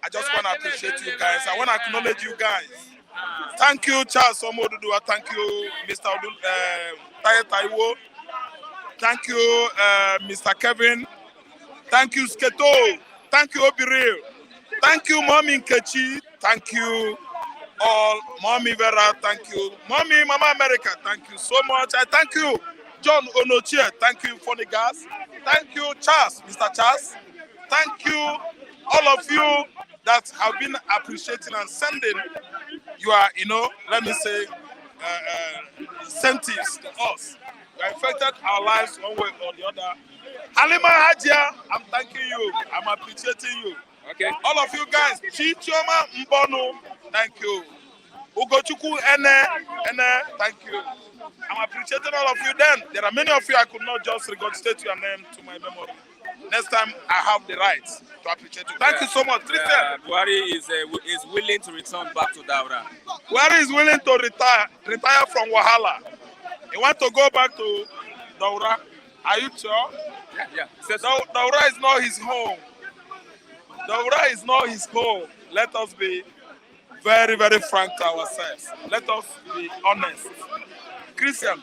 I just want to appreciate you guys. I want to acknowledge you guys. Thank you, Charles Omodudua. Thank you, Mr. Taye Taiwo. Thank you, Mr. Kevin. Thank you, Sketo. Thank you, Obiril. Thank you, Mommy Nkechi. Thank you, all. Mommy Vera. Thank you. Mommy, Mama America. Thank you so much. I thank you, John Onochie. Thank you, Funny Gas. Thank you, Charles, Mr. Charles. Thank you, all of you that have been appreciating and sending your, let me say, incentives to us. You affected our lives one way or the other. Halima Hajia, I'm thanking you. I'm appreciating you. Okay. All of you guys, Chichoma Mbono, thank you. Ugochukwu Ene, thank you. I'm appreciating all of you. Then there are many of you I could not just regurgitate your name to my memory. Next time I have the right to appreciate you. Thank you so much. Buhari is willing to return back to Daura. Buhari is willing to retire from Wahala. He wants to go back to Daura. Are you sure? Yeah. Daura is not his home. Daura is not his home. Let us be very, very frank to ourselves. Let us be honest. Christian,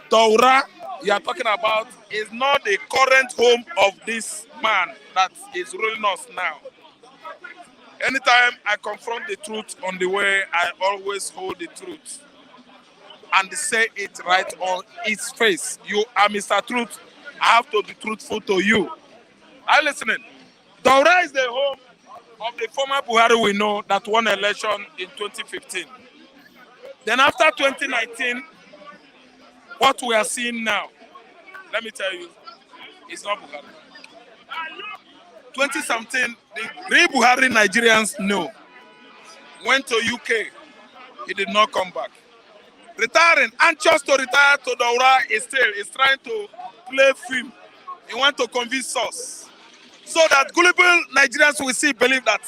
Daura, you are talking about, is not the current home of this man that is ruling us now. Anytime I confront the truth on the way, I always hold the truth and say it right on its face. You are Mr. Truth. I have to be truthful to you. Are you listening? Daura is the home of the former Buhari we know that won election in 2015. Then after 2019, what we are seeing now, let me tell you, it's not Buhari. 2017, the real Buhari Nigerians know. Went to UK, he did not come back. Retiring, anxious to retire to Daura, is trying to play film. He wants to convince us. So that gullible Nigerians will believe that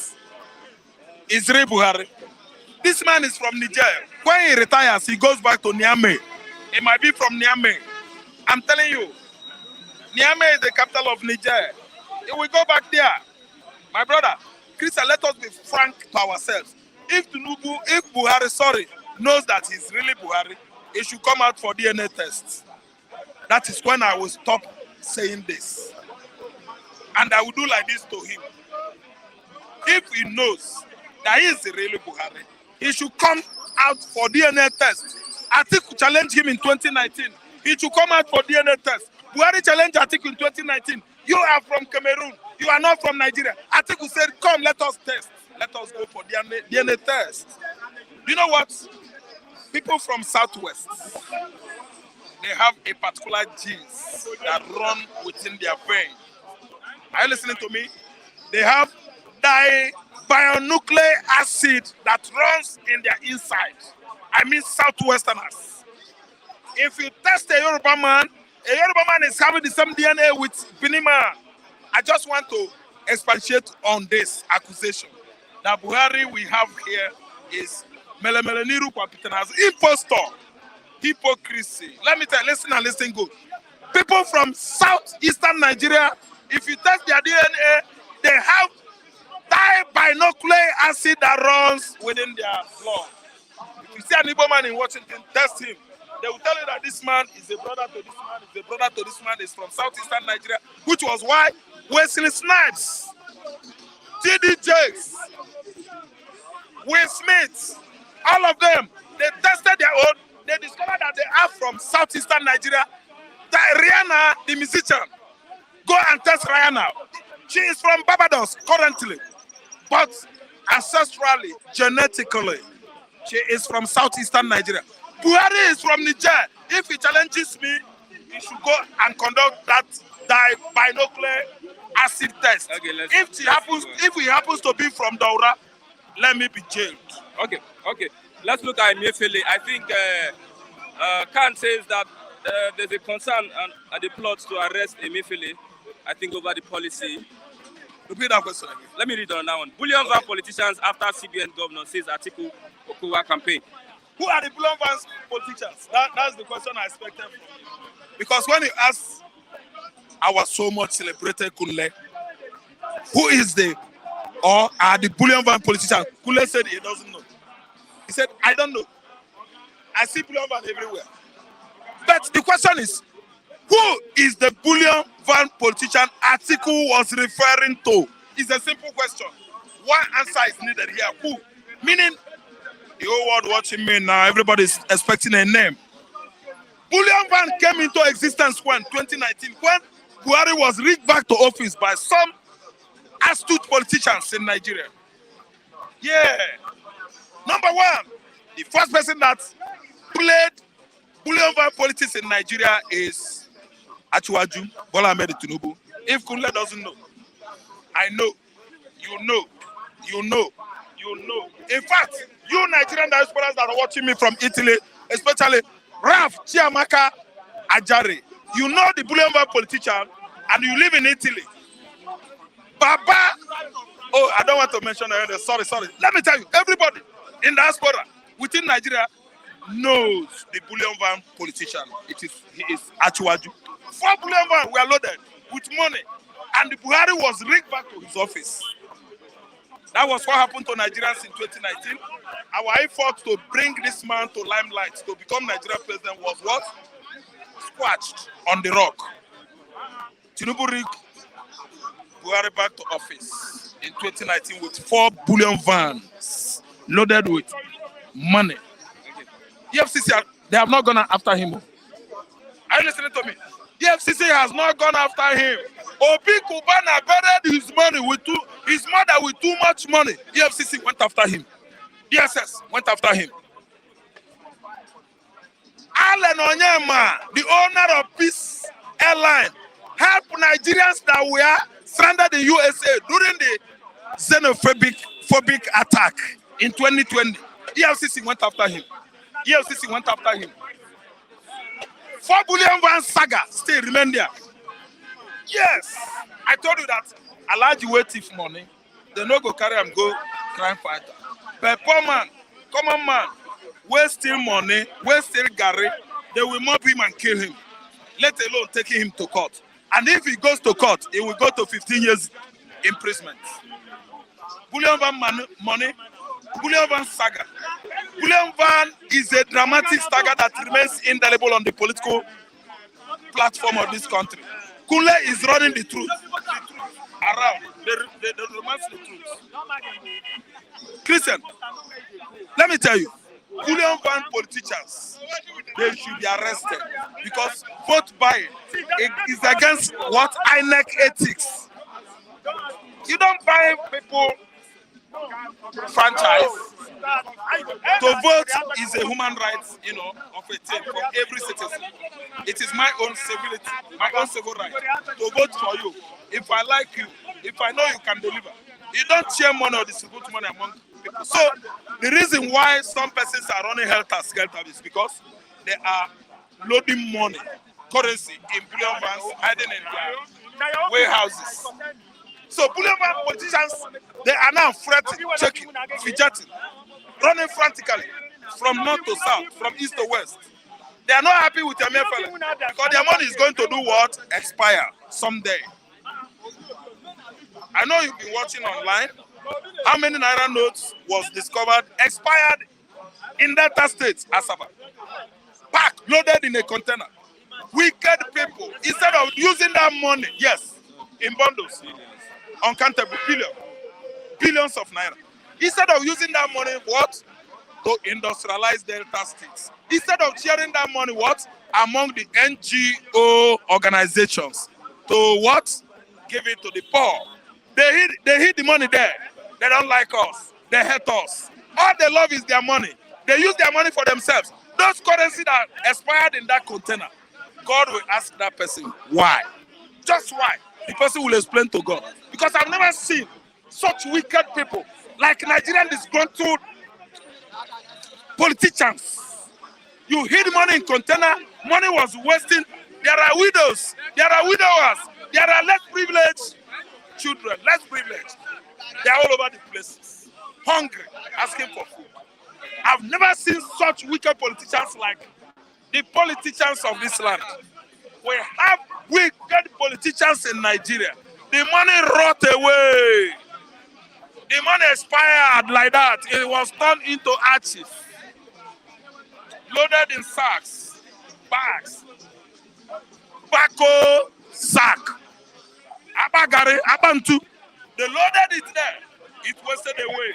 it's real Buhari. This man is from Niger. When he retires, he goes back to Niamey. He might be from Niamey. I'm telling you, Niamey is the capital of Niger. He will go back there. My brother, Christian, let us be frank to ourselves. If knows that he's really Buhari, he should come out for DNA tests. That is when I will stop saying this. And I will do like this to him. If he knows that he is really Buhari, he should come out for DNA test. Atiku challenged him in 2019. He should come out for DNA test. Buhari challenged Atiku in 2019. You are from Cameroon. You are not from Nigeria. Atiku said, come, let us test. Let us go for DNA test. You know what? People from Southwest, they have a particular genes that run within their brain. Are you listening to me? They have bionucleic acid that runs in their inside. I mean Southwesterners. If you test a Yoruba man is having the same DNA with Binima. I just want to expatiate on this accusation. The Buhari we have here is Melemeleniru Kwapitena's impostor. Hypocrisy. Let me tell you, listen and listen good. People from southeastern Nigeria, if you test their DNA, they have binocular acid that runs within their blood. If you see an Igbo man in Washington, test him. They will tell you that this man is a brother to this man, is a brother to this man, is from southeastern Nigeria, which was why Wesley Snipes, T.D. Jakes, Will Smith, all of them, they tested their own. They discovered that they are from southeastern Nigeria. That Rihanna, the musician, go and test Rihanna. She is from Barbados currently, but ancestrally, genetically, she is from southeastern Nigeria. Buhari is from Niger. If he challenges me, he should go and conduct that binocular acid test. Okay, if he happens to be from Daura, let me be jailed. Okay. Let's look at Emefiele. I think Khan says that there's a concern at the plot to arrest Emefiele, I think, over the policy. Repeat that question again. Let me read on that one. Bullion van politicians after Cbn governor says Atiku Okowa campaign. Who are the Bullion van politicians? That's the question I expected from you. Because when you ask our so much celebrated Kunle, who is or are the Bullion van politicians? Kunle said he doesn't know. He said, I don't know. I see Bullion van everywhere. But the question is, who is the Bullion van politician Atiku was referring to? It's a simple question. One answer is needed here. Who? Meaning, the whole world watching me now, everybody is expecting a name. Bullion van came into existence when? 2019, when Buhari was rigged back to office by some astute politicians in Nigeria. Yeah. Number one, the first person that played Bullion van politics in Nigeria is Achiwaju, Bola Ahmed Tinubu. If Kunle doesn't know, I know, you know. In fact, you Nigerian diasporas that are watching me from Italy, especially Raf Chiamaka Ajare, you know the Bullion van politician and you live in Italy. Baba, oh, I don't want to mention her. Sorry. Let me tell you, everybody in diaspora within Nigeria knows the Bullion van politician. He is Achiwaju. 4 Bullion van were loaded with money, and the Buhari was rigged back to his office. That was what happened to Nigerians in 2019. Our effort to bring this man to limelight to become Nigerian president was what? Squashed on the rock. Tinubu rigged Buhari back to office in 2019 with 4 Bullion vans loaded with money. EFCC, they have not gone after him. Are you listening to me? EFCC has not gone after him. Obi Kubana buried his mother with too much money. EFCC went after him. ESS went after him. Allen Onyema, the owner of Peace Airline, helped Nigerians that were stranded in USA during the xenophobic attack in 2020. EFCC went after him. 4 Bullion van saga still remain there. Yes, I told you that Alhaji wey thief money, they no go carry him go crime fighter. But poor man, common man, wey steal money, wey steal garri, they will mob him and kill him, let alone taking him to court. And if he goes to court, he will go to 15 years imprisonment. Bullion van money Bullion Van saga. Bullion Van is a dramatic saga that remains indelible on the political platform of this country. Kunle is running the truth around. They romance the truth. Christian, let me tell you, Bullion Van politicians, they should be arrested because vote buying is against what INEC ethics. You don't buy people franchise. To vote is a human right, of a thing for every citizen. It is my own civility, my own civil right to vote for you. If I like you, if I know you can deliver. You don't share money or distribute money among people. So the reason why some persons are running helter-skelter is because they are loading money, currency in bullion vans, hiding in their warehouses. So bullion van politicians, they are now fretting, checking, fidgeting, running frantically from north to south, from east to west. They are not happy with their Emefiele because their money is going to do what? Expire someday. I know you've been watching online. How many Naira notes was discovered expired in Delta State, Asaba? Packed, loaded in a container. Wicked people, instead of using that money, yes, in bundles, uncountable billions of Naira. Instead of using that money, what? To industrialize Delta States. Instead of sharing that money, what? Among the NGO organizations. To what? Give it to the poor. They hid the money there. They don't like us. They hate us. All they love is their money. They use their money for themselves. Those currency that expired in that container, God will ask that person why. Just why. The person will explain to God. Because I've never seen such wicked people like Nigerian disgruntled politicians. You hid money in container, money was wasting. There are widows, there are widowers, there are less privileged children, less privileged. They are all over the places, hungry, asking for food. I've never seen such wicked politicians like the politicians of this land. We have wicked politicians in Nigeria. The money rot away. The money expired like that. It was turned into ashes. Loaded in sacks, bags, bako sack, abagare, abantu. They loaded it there. It wasted away.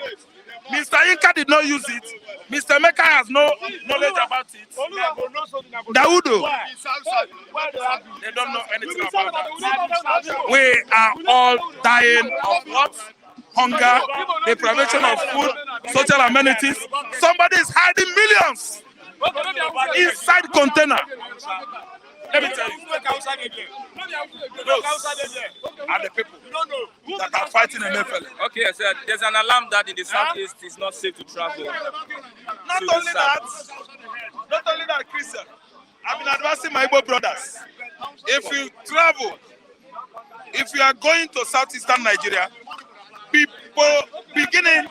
Mr. Inka did not use it. Mr. Meka has no knowledge about it. Daudo, they don't know anything about that. We are all dying of what? Hunger, deprivation of food, social amenities. Somebody is hiding millions inside container. Let me tell you, those are the people that are fighting Emefiele. Okay, so there's an alarm that in the southeast it's not safe to travel. Not only that, Christian, I've been advising my Igbo brothers. If you travel, if you are going to southeastern Nigeria, people beginning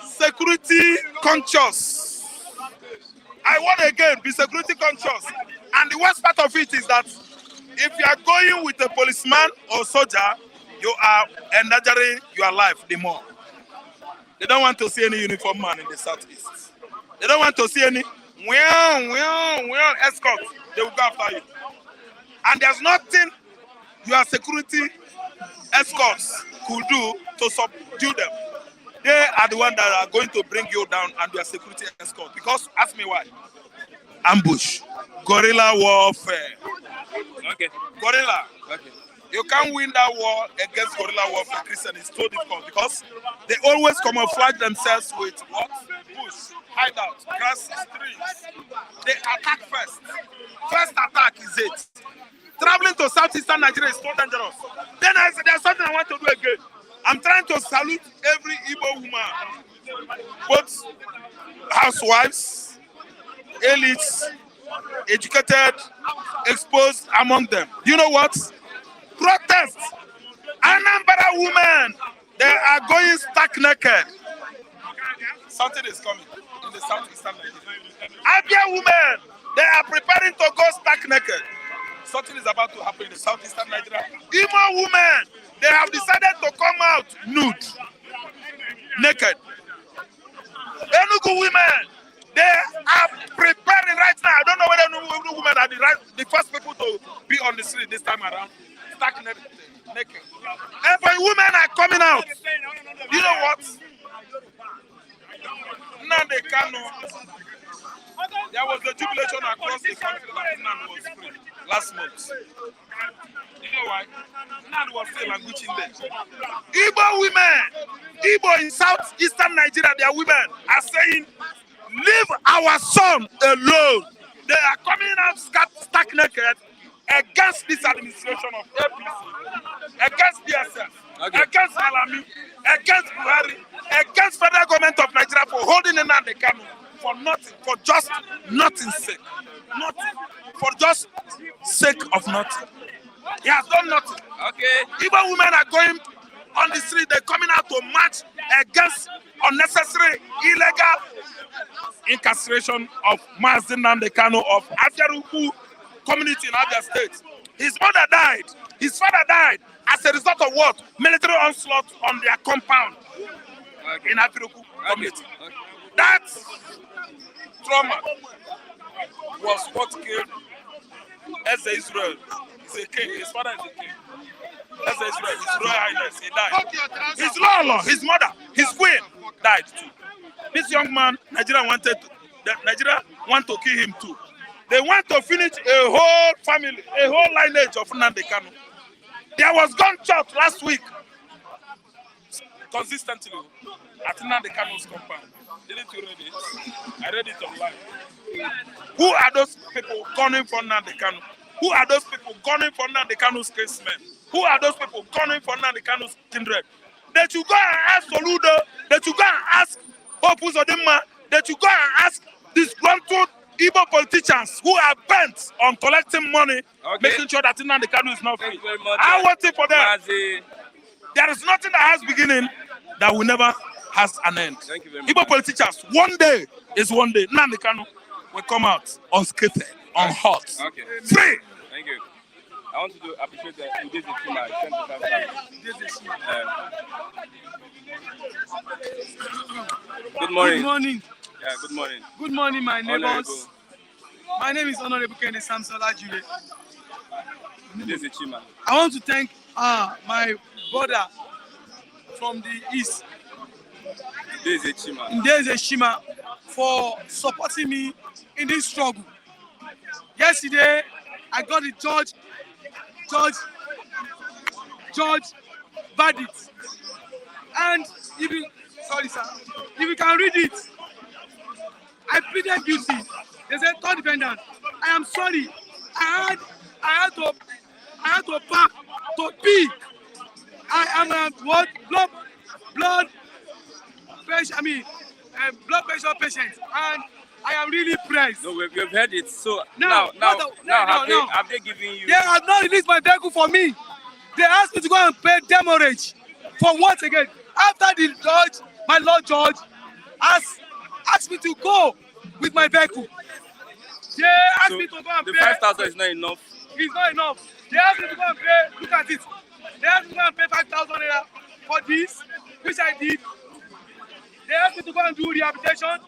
security conscious. I want again be security conscious. And the worst part of it is that if you are going with a policeman or soldier, you are endangering your life the more. They don't want to see any uniformed man in the southeast. They don't want to see any escort. They will go after you. And there's nothing your security escorts could do to subdue them. They are the ones that are going to bring you down and your security escort. Because, ask me why. Ambush. Guerrilla warfare. Okay. Guerrilla. Okay. You can't win that war against guerrilla warfare, Christian. It's so difficult because they always camouflage themselves with what? Bush, hideout, grasses, trees. They attack first. First attack is it. Traveling to southeastern Nigeria is so dangerous. Then I said, there's something I want to do again. I'm trying to salute every Igbo woman, both housewives, elites, educated, exposed among them. You know what? Protest. Anambra women, they are going stark naked. Something is coming in the southeastern Nigeria. Abia women, they are preparing to go stark naked. Something is about to happen in the southeastern Nigeria. Imo women, they have decided to come out nude, naked. Enugu women, they are preparing right now. I don't know whether Enugu women are the first people to be on the street this time around. Stark naked. Every women are coming out. You know what? Now they cannot. There was a jubilation across the country that Nan was free last month. You know why? Nan was still languishing there. Igbo women, Igbo in southeastern Nigeria, their women are saying, leave our son alone. They are coming out stark naked against this administration of APC, against DSS, against Malami, against Buhari, against federal government of Nigeria for holding Nnamdi Kanu for nothing, for just nothing's sake. Nothing. For just sake of nothing. He has done nothing. Okay. Even women are going on the street, they're coming out to march against unnecessary, illegal incarceration of Mazi Nnamdi Kanu of Afiaruku community in Abia State. His mother died. His father died as a result of what? Military onslaught on their compound in Afiaruku community. That trauma was what killed Eze Israel. He's a king. His father is a king. Eze Israel, His Royal Highness, he died. His Lolo, his mother, his queen died too. This young man, Nigeria want to kill him too. They want to finish a whole family, a whole lineage of Nnamdi Kanu. There was gunshot last week, consistently, at Nnamdi Kanu's compound. Didn't you read it? I read it online. Who are those people gunning for Nnamdi Kanu? Who are those people gunning for Nnamdi Kanu's casemen? Who are those people gunning for Nnamdi Kanu's kindred? That you go and ask Soludo, that you go and ask Hope Uzodinma, that you go and ask disgruntled Igbo politicians who are bent on collecting money, making sure that Nnamdi Kanu is not free. I'm waiting for them. There is nothing that has beginning that will never has an end. Thank you very Igbo much. politicians, one day is one day. Nnamdi Kanu will come out unscathed, unhurt, Okay. free. Thank you. I want to appreciate the Indezi Chima. Good morning. Good morning. Yeah, good morning. Good morning, my neighbors. Honorable My name is Honorable Kende Samson Lajure. Indezi Chima. I want to thank my brother from the east, Indezi Chima. Ndeze Shima, for supporting me in this struggle. Yesterday, I got the judge verdict. And if you can read it, I pleaded guilty. They said third defendant. I am sorry. I had to pack to pee. I am a blood pressure patient, and I am really pressed. No, we've heard it. So Now, have they given you? They have not released my vehicle for me. They asked me to go and pay demurrage for once again. After the judge, my Lord Judge, asked me to go with my vehicle. They asked me to go and the pay. 5,000 is not enough. It's not enough. They asked me to go and pay. Look at it. They asked me to go and pay 5,000 naira for this, which I did. They asked me to go and do rehabilitation.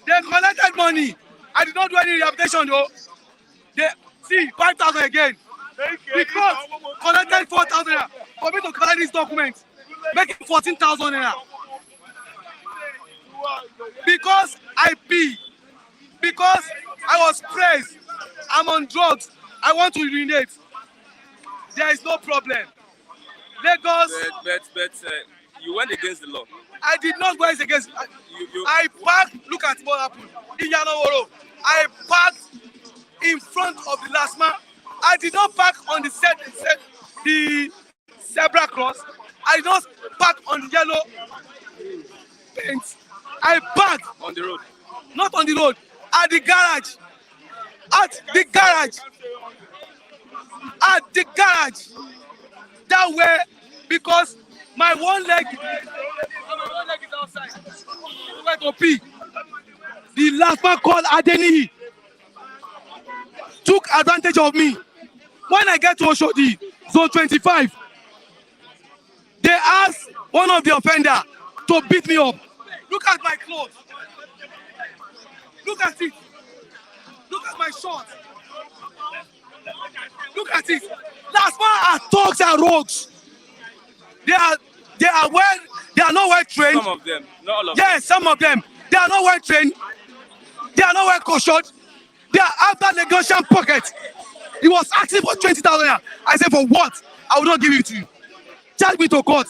They collected money. I did not do any rehabilitation though. They see 5,000 again. Because collected 4,000 naira for me to collect this document, making 14,000 naira. Because I pee. Because I was praised. I'm on drugs. I want to urinate. There is no problem. Lagos. But you went against the law. I did not go against. I parked. Look at what happened in Yanoworo. I parked in front of the last man. I did not park on the the zebra cross. I did not park on the yellow paint. I parked On the road. not on the road, at the garage. At the garage. At the garage. That way, because my one leg is outside. Where to pee. The last man called Adeniyi took advantage of me. When I get to Oshodi, zone 25, they asked one of the offender to beat me up. Look at my clothes. Look at it. Look at my shorts. Look at it. Last man are thugs and rogues. They are not well trained. Some of them, not all of Yes, some of them. They are not well trained. They are not well cautioned. They are after negotiation pocket. He was asking for 20,000. I said, for what? I will not give it to you. Charge me to court.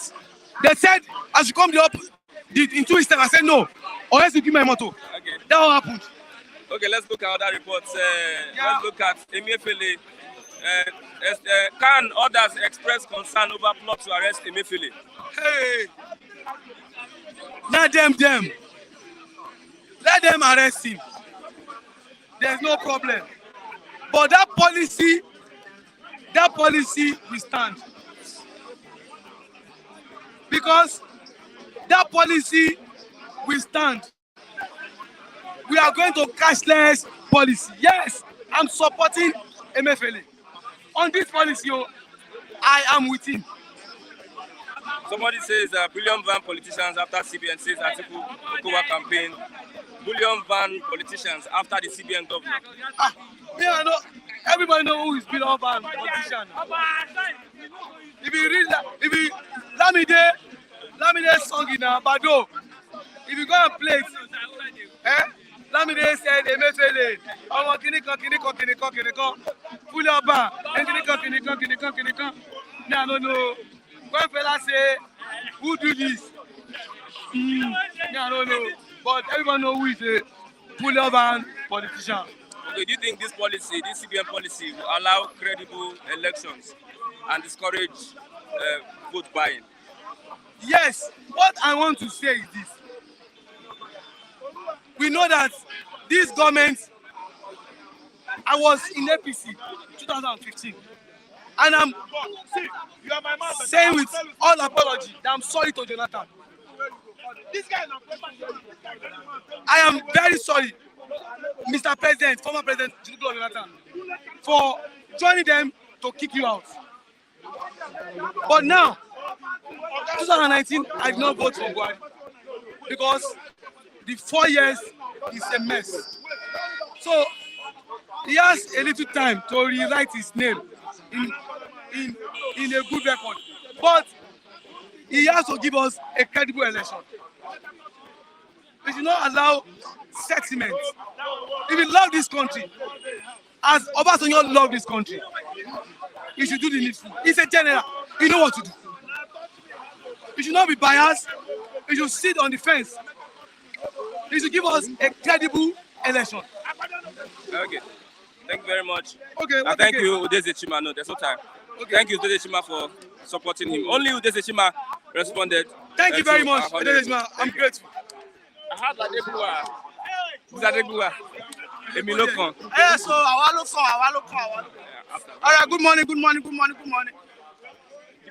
They said I should come in 2 weeks time. I said no. Or else you give me my motto. Okay. That what happened. Okay, let's look at other reports. Let's look at Emefiele. Can others express concern over plot to arrest Emefiele? Hey. Let them. Let them arrest him. There's no problem. But that policy will stand. Because that policy will stand. We are going to cashless policy. Yes, I'm supporting Emefiele. On this policy, I am with him. Somebody says Bullion van politicians after CBN says Atiku Okowa campaign. Bullion van politicians after the CBN governor. Me, I know. Everybody know who is Bullion van politician. If you read that, if you Lamide song in Bado, if you go and play it, Lamide said Emefiele, ọmọ kìnìkan, Bullion van, kìnìkan. Me, I don't know. When fella say, who do this? Me, I don't know. But everyone know who is a Bullion van politician. Okay, do you think this policy, this CBN policy, will allow credible elections and discourage vote buying? Yes. What I want to say is this. We know that this government, I was in APC 2015, and I'm saying with all apology that I'm sorry to Jonathan. I am very sorry, Mr. President, former President Jonathan, for joining them to kick you out. But now, 2019, I did not vote for Buhari because the 4 years is a mess. So he has a little time to rewrite his name in a good record. But he has to give us a credible election. We should not allow sentiment. If you love this country, as Obasanjo love this country, you should do the needful. He's a general. You know what to do. You should not be biased. You should sit on the fence. You should give us a credible election. Okay. Thank you very much. Okay. And thank you, Udeze Chima. No, there's no time. Okay. Thank you, Udeze Chima, for supporting him. Only Udeze Chima responded. Thank you very much. I'm grateful. I had Adegbuwa. This Adegbuwa. Emi no kan. So àwa ló kàn. All right, good morning.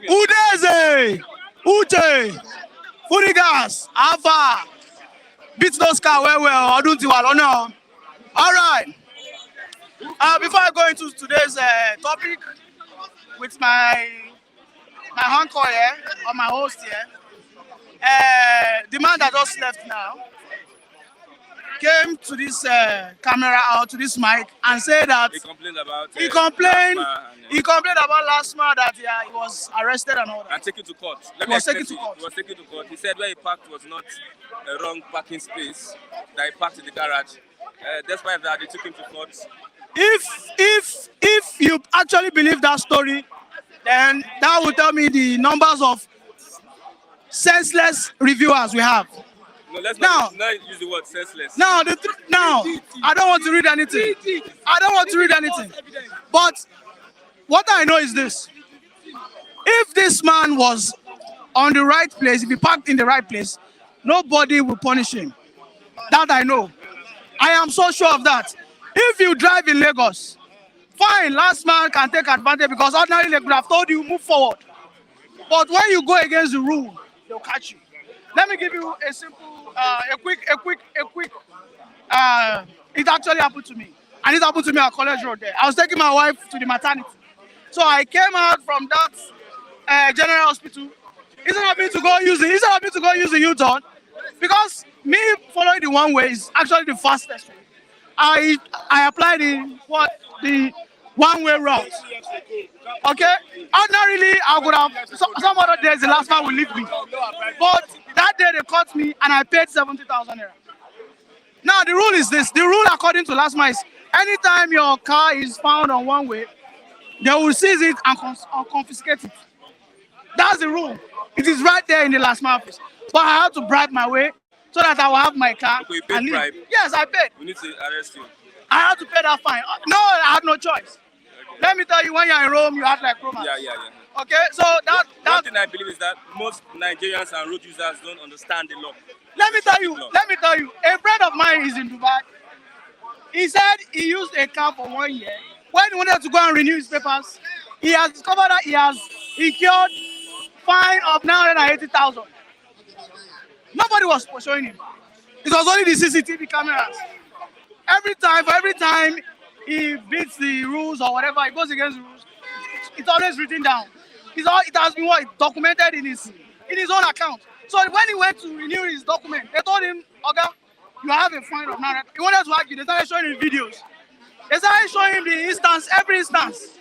Udeze, Uche, Furigas, Alpha, beat those cars well, ọdún ti wà lọ́nà. All right. Before I go into today's topic with my uncle here, or my host here, the man that just left now came to this camera or to this mic and said that He complained about. he complained about last month that he was arrested and all that. And taken to court. He was taken to court. He was taken to court. He said where he parked was not a wrong parking space. That he parked in the garage. Despite that, they took him to court. If you actually believe that story, then that will tell me the numbers of senseless reviewers we have. No, let's Now- not use the word senseless. Now, I don't want to read anything. But what I know is this. If this man was on the right place, if he parked in the right place, nobody will punish him. That I know. I am so sure of that. If you drive in Lagos, fine, last man can take advantage because ordinarily they could have told you move forward. But when you go against the rule, they'll catch you. Let me give you a simple, a quick. It actually happened to me, and it happened to me at College Road. There, I was taking my wife to the maternity, so I came out from that general hospital. Instead of me to go use the U-turn, Because me following the one way is actually the fastest way. I applied the one way route. Okay? Ordinarily, I would have some other days the last man will leave me. But that day they caught me and I paid 70,000 naira. Now the rule is this. The rule according to last mile is anytime your car is found on one way, they will seize it and confiscate it. That's the rule. It is right there in the last mile office. But I had to bribe my way so that I will have my car. Okay, you paid and leave. bribe? Yes, I paid. We need to arrest you. I had to pay that fine. No, I had no choice. Let me tell you, when you're in Rome, you act like Romans. Yeah. Okay, so One thing I believe is that most Nigerians and road users don't understand the law. let me tell you, a friend of mine is in Dubai. He said he used a car for 1 year. When he wanted to go and renew his papers, he has discovered that he incurred fine of 980,000. Nobody was pursuing him. It was only the CCTV cameras. Every time he beats the rules or whatever, he goes against the rules, it's always written down. It has been documented in his own account. So when he went to renew his document, they told him, "Okay, you have a fine of 900." He wanted to argue. They started showing him videos. They started showing him every instance.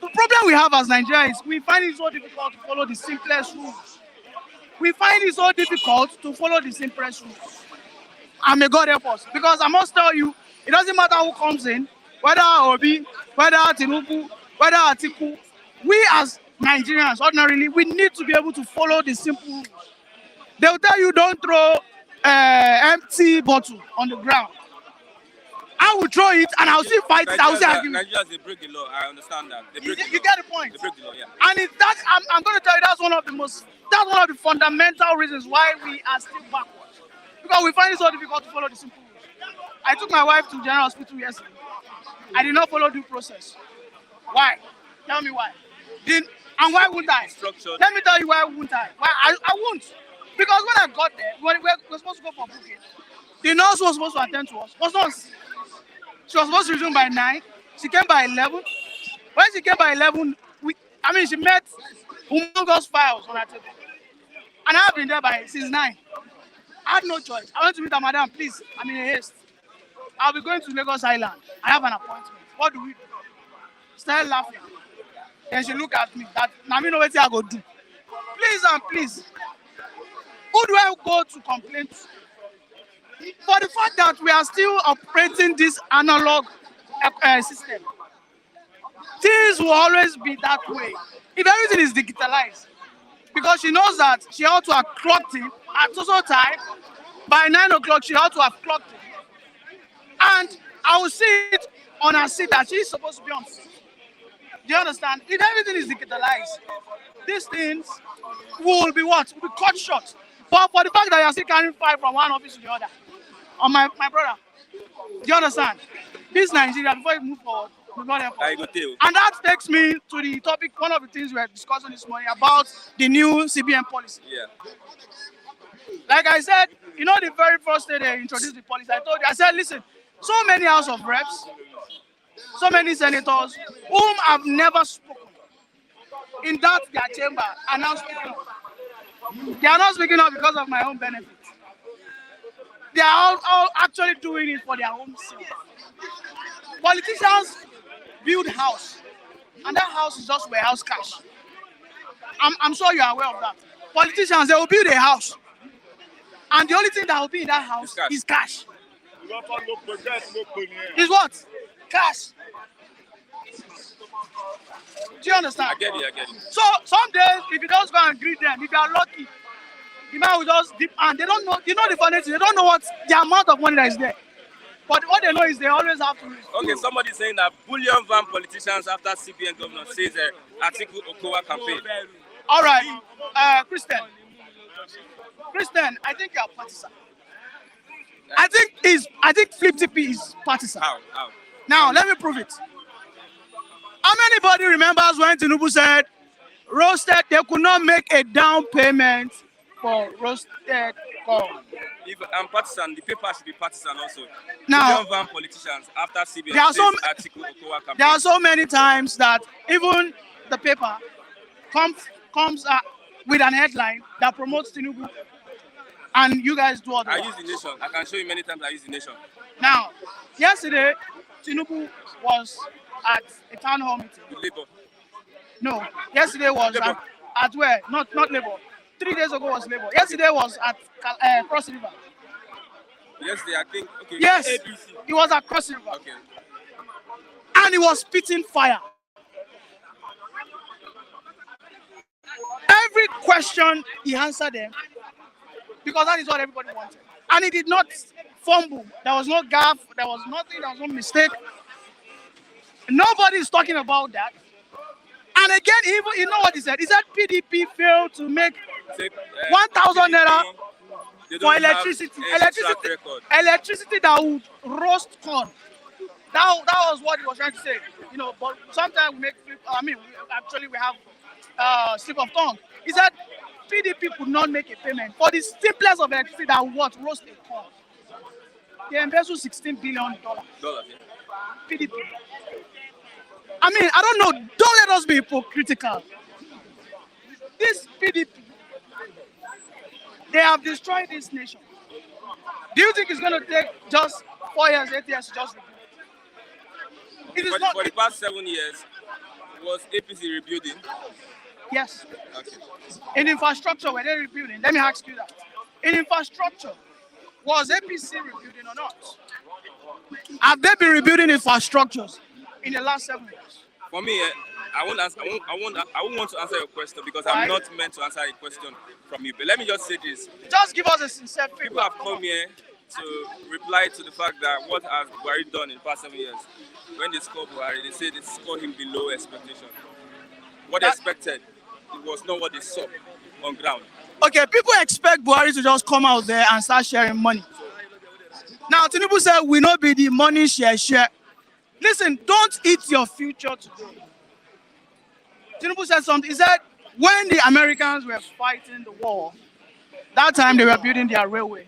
The problem we have as Nigerians is we find it so difficult to follow the simplest rules. And may God help us. Because I must tell you, it doesn't matter who comes in, whether Obi, whether Tinubu, whether Atiku, we as Nigerians, ordinarily, we need to be able to follow the simple rules. They will tell you don't throw empty bottle on the ground. I will throw it and I'll still fight it. I'll still argue. Nigerians, they break the law. I understand that. They break the law. You get the point. They break the law, yeah. And I'm going to tell you that's one of the fundamental reasons why we are still backwards. Because we find it so difficult to follow the simple rules. I took my wife to General Hospital yesterday. I did not follow due process. Why? Tell me why. And why wouldn't I? Structured. Let me tell you why wouldn't I? Why I won't. Because when I got there, we were supposed to go for booking. The nurse was supposed to attend to us. She was supposed to resume by 9. She came by 11. When she came by 11, she met humongous files on her table. And I have been there since 9. I had no choice. I went to meet her, "Madam, please, I'm in a haste. I'll be going to Lagos Island. I have an appointment. What do we do?" Started laughing. Then she looked at me. Now me know what I go do. Please and please. Who do I go to complain to? For the fact that we are still operating this analog system. Things will always be that way. If everything is digitalized, because she knows that she ought to have clocked in at social time, by 9 o'clock she ought to have clocked in. And I will see it on her seat that she's supposed to be on. Do you understand? If everything is digitalized, these things will be what? Will be cut short. But for the fact that you are still carrying file from one office to the other, on my brother, do you understand? This Nigeria, before you move forward, will not help us. And that takes me to the topic, one of the things we were discussing this morning about the new CBN policy. Yeah. Like I said, the very first day they introduced the policy, I said, listen, so many House of Reps, so many senators, whom I've never spoken in their chamber, are now speaking up. They are not speaking up because of my own benefit. They are all actually doing it for their own sake. Politicians build house, and that house is just warehouse cash. I'm sure you are aware of that. Politicians, they will build a house, and the only thing that will be in that house is cash. Is what? Cash. Do you understand? I get it. So some days, if you just go and greet them, if you are lucky, the man will just dip, and they don't know. The funny thing, they don't know what the amount of money that is there. But what they know is they always have to. Okay, somebody saying that Bullion van politicians after CBN governor says Atiku Okowa campaign. All right, Christian, I think you are partisan. I think Flip TP is partisan. How? Now let me prove it. How anybody remembers when Tinubu said roasted, they could not make a down payment for roasted corn? If I'm partisan, the paper should be partisan also. Now, Bullion van politicians after CBN Atiku Okowa campaign. There are so many times that even the paper comes with an headline that promotes Tinubu. and you guys do all the I work. use the nation. I can show you many times I use the nation. Now, yesterday, Tinubu was at a town hall meeting. With Labour. No, yesterday was Labour. at where? Not Labour. 3 days ago was Labour. Yesterday was at Cross River. Yesterday, I think. Okay. Yes, ABC. he was at Cross River. Okay. And he was spitting fire. Every question he answered them because that is what everybody wanted. And he did not fumble. There was no gaffe. There was nothing. There was no mistake. Nobody is talking about that. And again, even you know what he said? He said PDP failed to make 1,000 naira for electricity. Electricity that would roast corn. That was what he was trying to say. You know, but sometimes we make. We have slip of tongue. He said PDP could not make a payment for the simplest of electricity that would roast a corn. They embezzled $16 billion. PDP. I don't know. Don't let us be hypocritical. This PDP, they have destroyed this nation. Do you think it's going to take just 4 years, 8 years to just rebuild? It is not. For the past 7 years, was APC rebuilding? Yes. Okay. In infrastructure, were they rebuilding? Let me ask you that. In infrastructure, was APC rebuilding or not? Have they been rebuilding infrastructures in the last 7 years? For me, I won't want to answer your question because I'm not meant to answer a question from you. But let me just say this. Just give us a sincere feedback. People have come here to reply to the fact that what has Buhari done in the past 7 years. When they score Buhari, they say they scored him below expectation. What they expected, it was not what they saw on ground. Okay, people expect Buhari to just come out there and start sharing money. Now, Tinubu said, we not be the money share. Listen, don't eat your future today. Tinubu said something. He said, when the Americans were fighting the war, that time they were building their railway.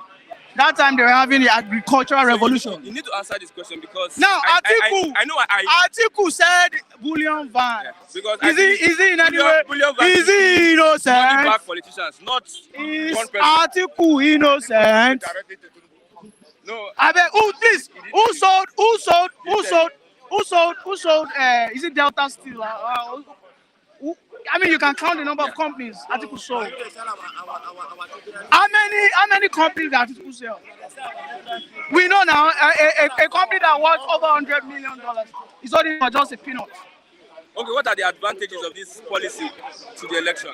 That time they were having the agricultural revolution. You need to answer this question because now Atiku, I know Atiku said Bullion van. Yeah, because is he in any way? Is he innocent? Money back politicians, not is one person. Atiku innocent? No. I bet who sold is it Delta Steel? You can count the number of companies Atiku sold. How many companies that Atiku sell? We know now a company that worth over $100 million is only for just a peanut. Okay, what are the advantages of this policy to the election?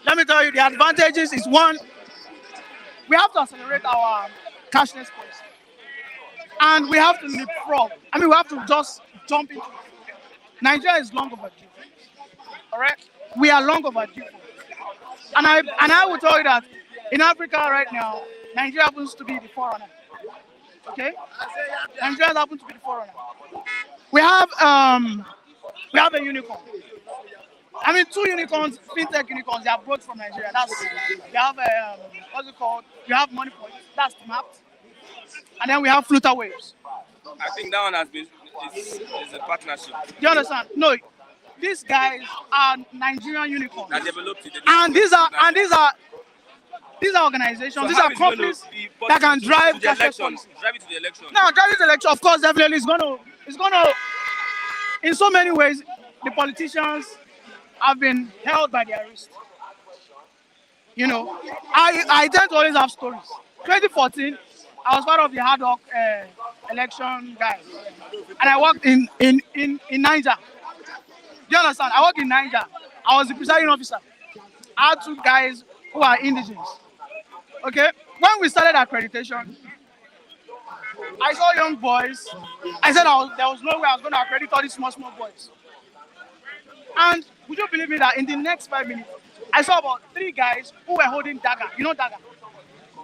Let me tell you, the advantages is one, we have to accelerate our cashless policy. And we have to leapfrog. We have to just jump into it. Nigeria is long overdue. All right? We are long overdue. And I will tell you that in Africa right now, Nigeria happens to be the forerunner. Okay? Nigeria happens to be the forerunner. We have a unicorn. 2 unicorns, fintech unicorns, they are brought from Nigeria. We have what's it called? We have money for it. That's the map. And then we have Flutter Waves. I think that one has been is a partnership. Do you understand? No, these guys are Nigerian unicorns. That developed it. And these are organizations, so these are companies that can drive the election. Drive it to the election. Now, driving the election, of course, definitely is gonna in so many ways, the politicians have been held by their wrist. I tend to always have stories. 2014, I was part of the hard rock election guys, and I worked in Niger. Do you understand? I worked in Niger. I was the presiding officer. I had 2 guys who are indigenous. Okay, when we started accreditation, I saw young boys. I said there was no way I was going to accredit all these small boys. And would you believe me that in the next 5 minutes, I saw about 3 guys who were holding dagger. You know dagger?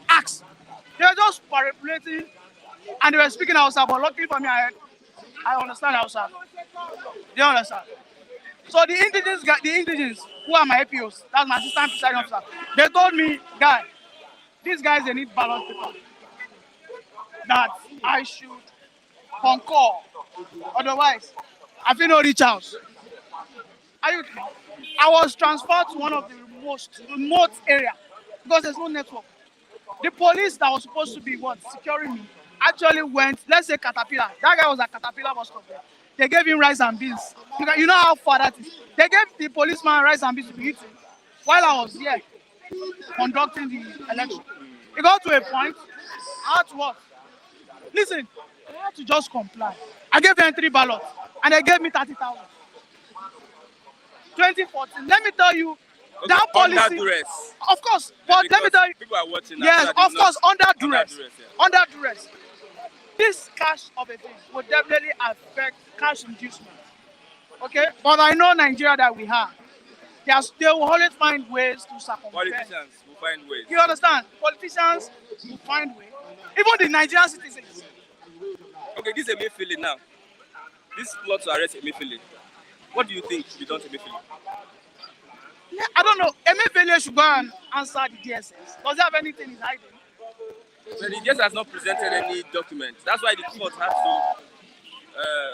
Axe. They were just parapulating and they were speaking Hausa, but luckily for me, I understand Hausa. Do you understand? So the indigenous who are my APOs, that's my assistant presiding officer, they told me, guy, these guys, they need ballot paper. That I should concur. Otherwise, I feel no reach out. Are you kidding? I was transferred to one of the most remote area because there's no network. The police that was supposed to be what securing me actually went. Let's say Caterpillar. That guy was at Caterpillar bus stop there. They gave him rice and beans. You know how far that is. They gave the policeman rice and beans to be eating while I was here conducting the election. It got to a point. I had to what? Listen, I had to just comply. I gave them 3 ballots and they gave me 30,000. 2014. Let me tell you, that policy. Under duress. Of course, but let me tell you. People are watching. Yes, of course, under duress. Yeah. Under duress. This cash of a thing will definitely affect cash inducement. Okay, but I know Nigeria that we have. They will always find ways to circumvent. Politicians will find ways. You understand? Politicians will find ways. Even the Nigerian citizens. Okay, this is Emefiele now. This plot to arrest Emefiele. What do you think should be done to Emefiele? Yeah, I don't know. Emefiele should go and answer the DSS. Does he have anything he's hiding? But the DSS has not presented any document. That's why the court had to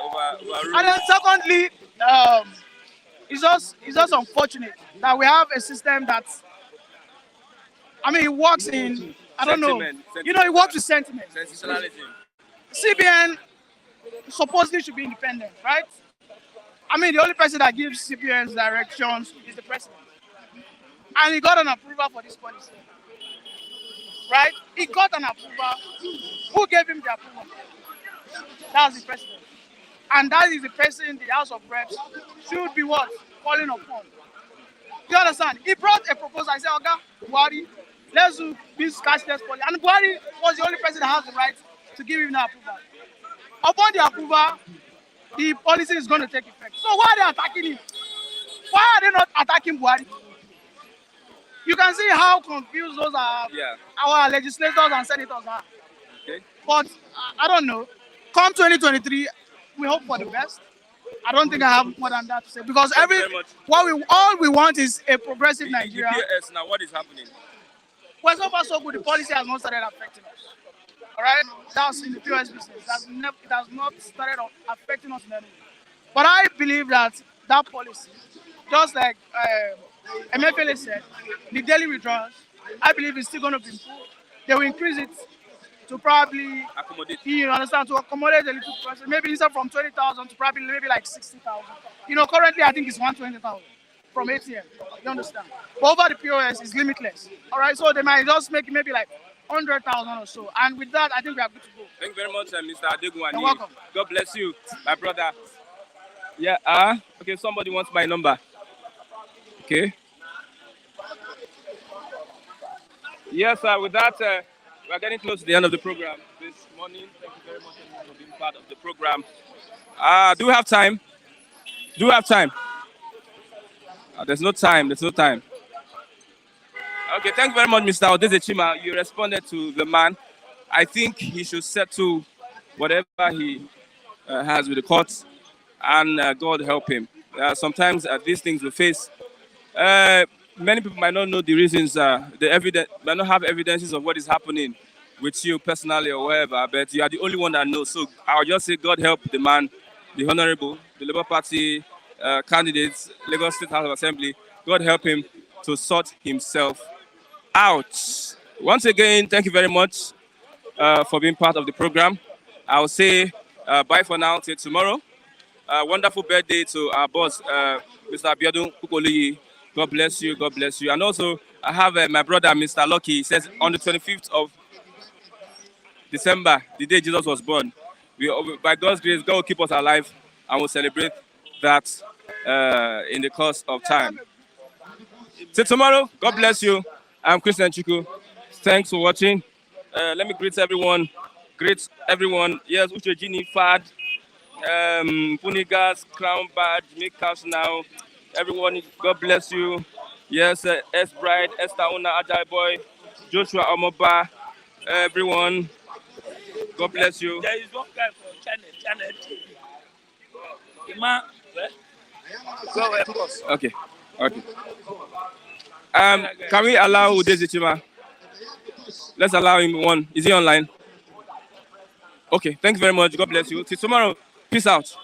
overrule. And then secondly, it's just unfortunate that we have a system that, it works in, I don't know. It works with sentiment. Sensationalism. CBN supposedly should be independent, right? The only person that gives CBN's directions is the president. And he got an approval for this policy. Right? He got an approval. Who gave him the approval? That's the president. And that is the person the House of Reps should be what? Calling upon. You understand? He brought a proposal. I said, okay, Buhari, let's do this cashless policy. And Buhari was the only person that has the right to give him the approval. Upon the approval, the policy is going to take effect. So why are they attacking him? Why are they not attacking Buhari? You can see how confused those are. Yeah. Our legislators and senators are. Okay. But I don't know. Come 2023, we hope for the best. I don't think I have more than that to say because all we want is a progressive Nigeria. The POS now, what is happening? Well, so far so good. The policy has not started affecting us. All right, that's in the POS business. It has not started affecting us in any way. But I believe that policy, just like Emefiele said, the daily withdrawals, I believe it's still going to be improved. They will increase it to probably accommodate. You understand, to accommodate a little person. Maybe instead from 20,000 to probably maybe like 60,000. Currently I think it's 120,000 from ATM. You understand? But over the POS is limitless. All right, so they might just make maybe like 100,000 or so. And with that, I think we are good to go. Thank you very much, Mr. Adegunwani. You're welcome. God bless you, my brother. Yeah. Okay. Somebody wants my number. Okay. Yes, sir. With that, we are getting close to the end of the program this morning. Thank you very much for being part of the program. Do we have time? Do we have time? There's no time. There's no time. Okay, thank you very much, Mr. Odezechima. You responded to the man. I think he should settle whatever he has with the courts, and God help him. Sometimes these things we face, many people might not know the reasons, the evidence, might not have evidences of what is happening with you personally or whatever, but you are the only one that knows. So I'll just say God help the man, the Honorable, the Labour Party candidates, Lagos State House of Assembly. God help him to sort himself out. Once again, thank you very much for being part of the program. I'll say bye for now till tomorrow. Wonderful birthday to our boss, Mr. Abiodun Kukoluyi. God bless you. God bless you. And also, I have my brother, Mr. Lucky. He says on the 25th of December, the day Jesus was born, by God's grace, God will keep us alive and we'll celebrate that in the course of time. Till tomorrow, God bless you. I'm Christian Chiku. Thanks for watching. Let me greet everyone. Greet everyone. Yes, Uchejini Fad, Punigas, Crown Badge, Make House Now. Everyone, God bless you. Yes, S Bride, Esther Una, Ajay Boy, Joshua Omoba, everyone. God bless you. There is one guy from Channel TV. The man, go of course. Okay. Can we allow Udezechima? Let's allow him one. Is he online? Okay, thanks very much. God bless you. Till tomorrow. Peace out.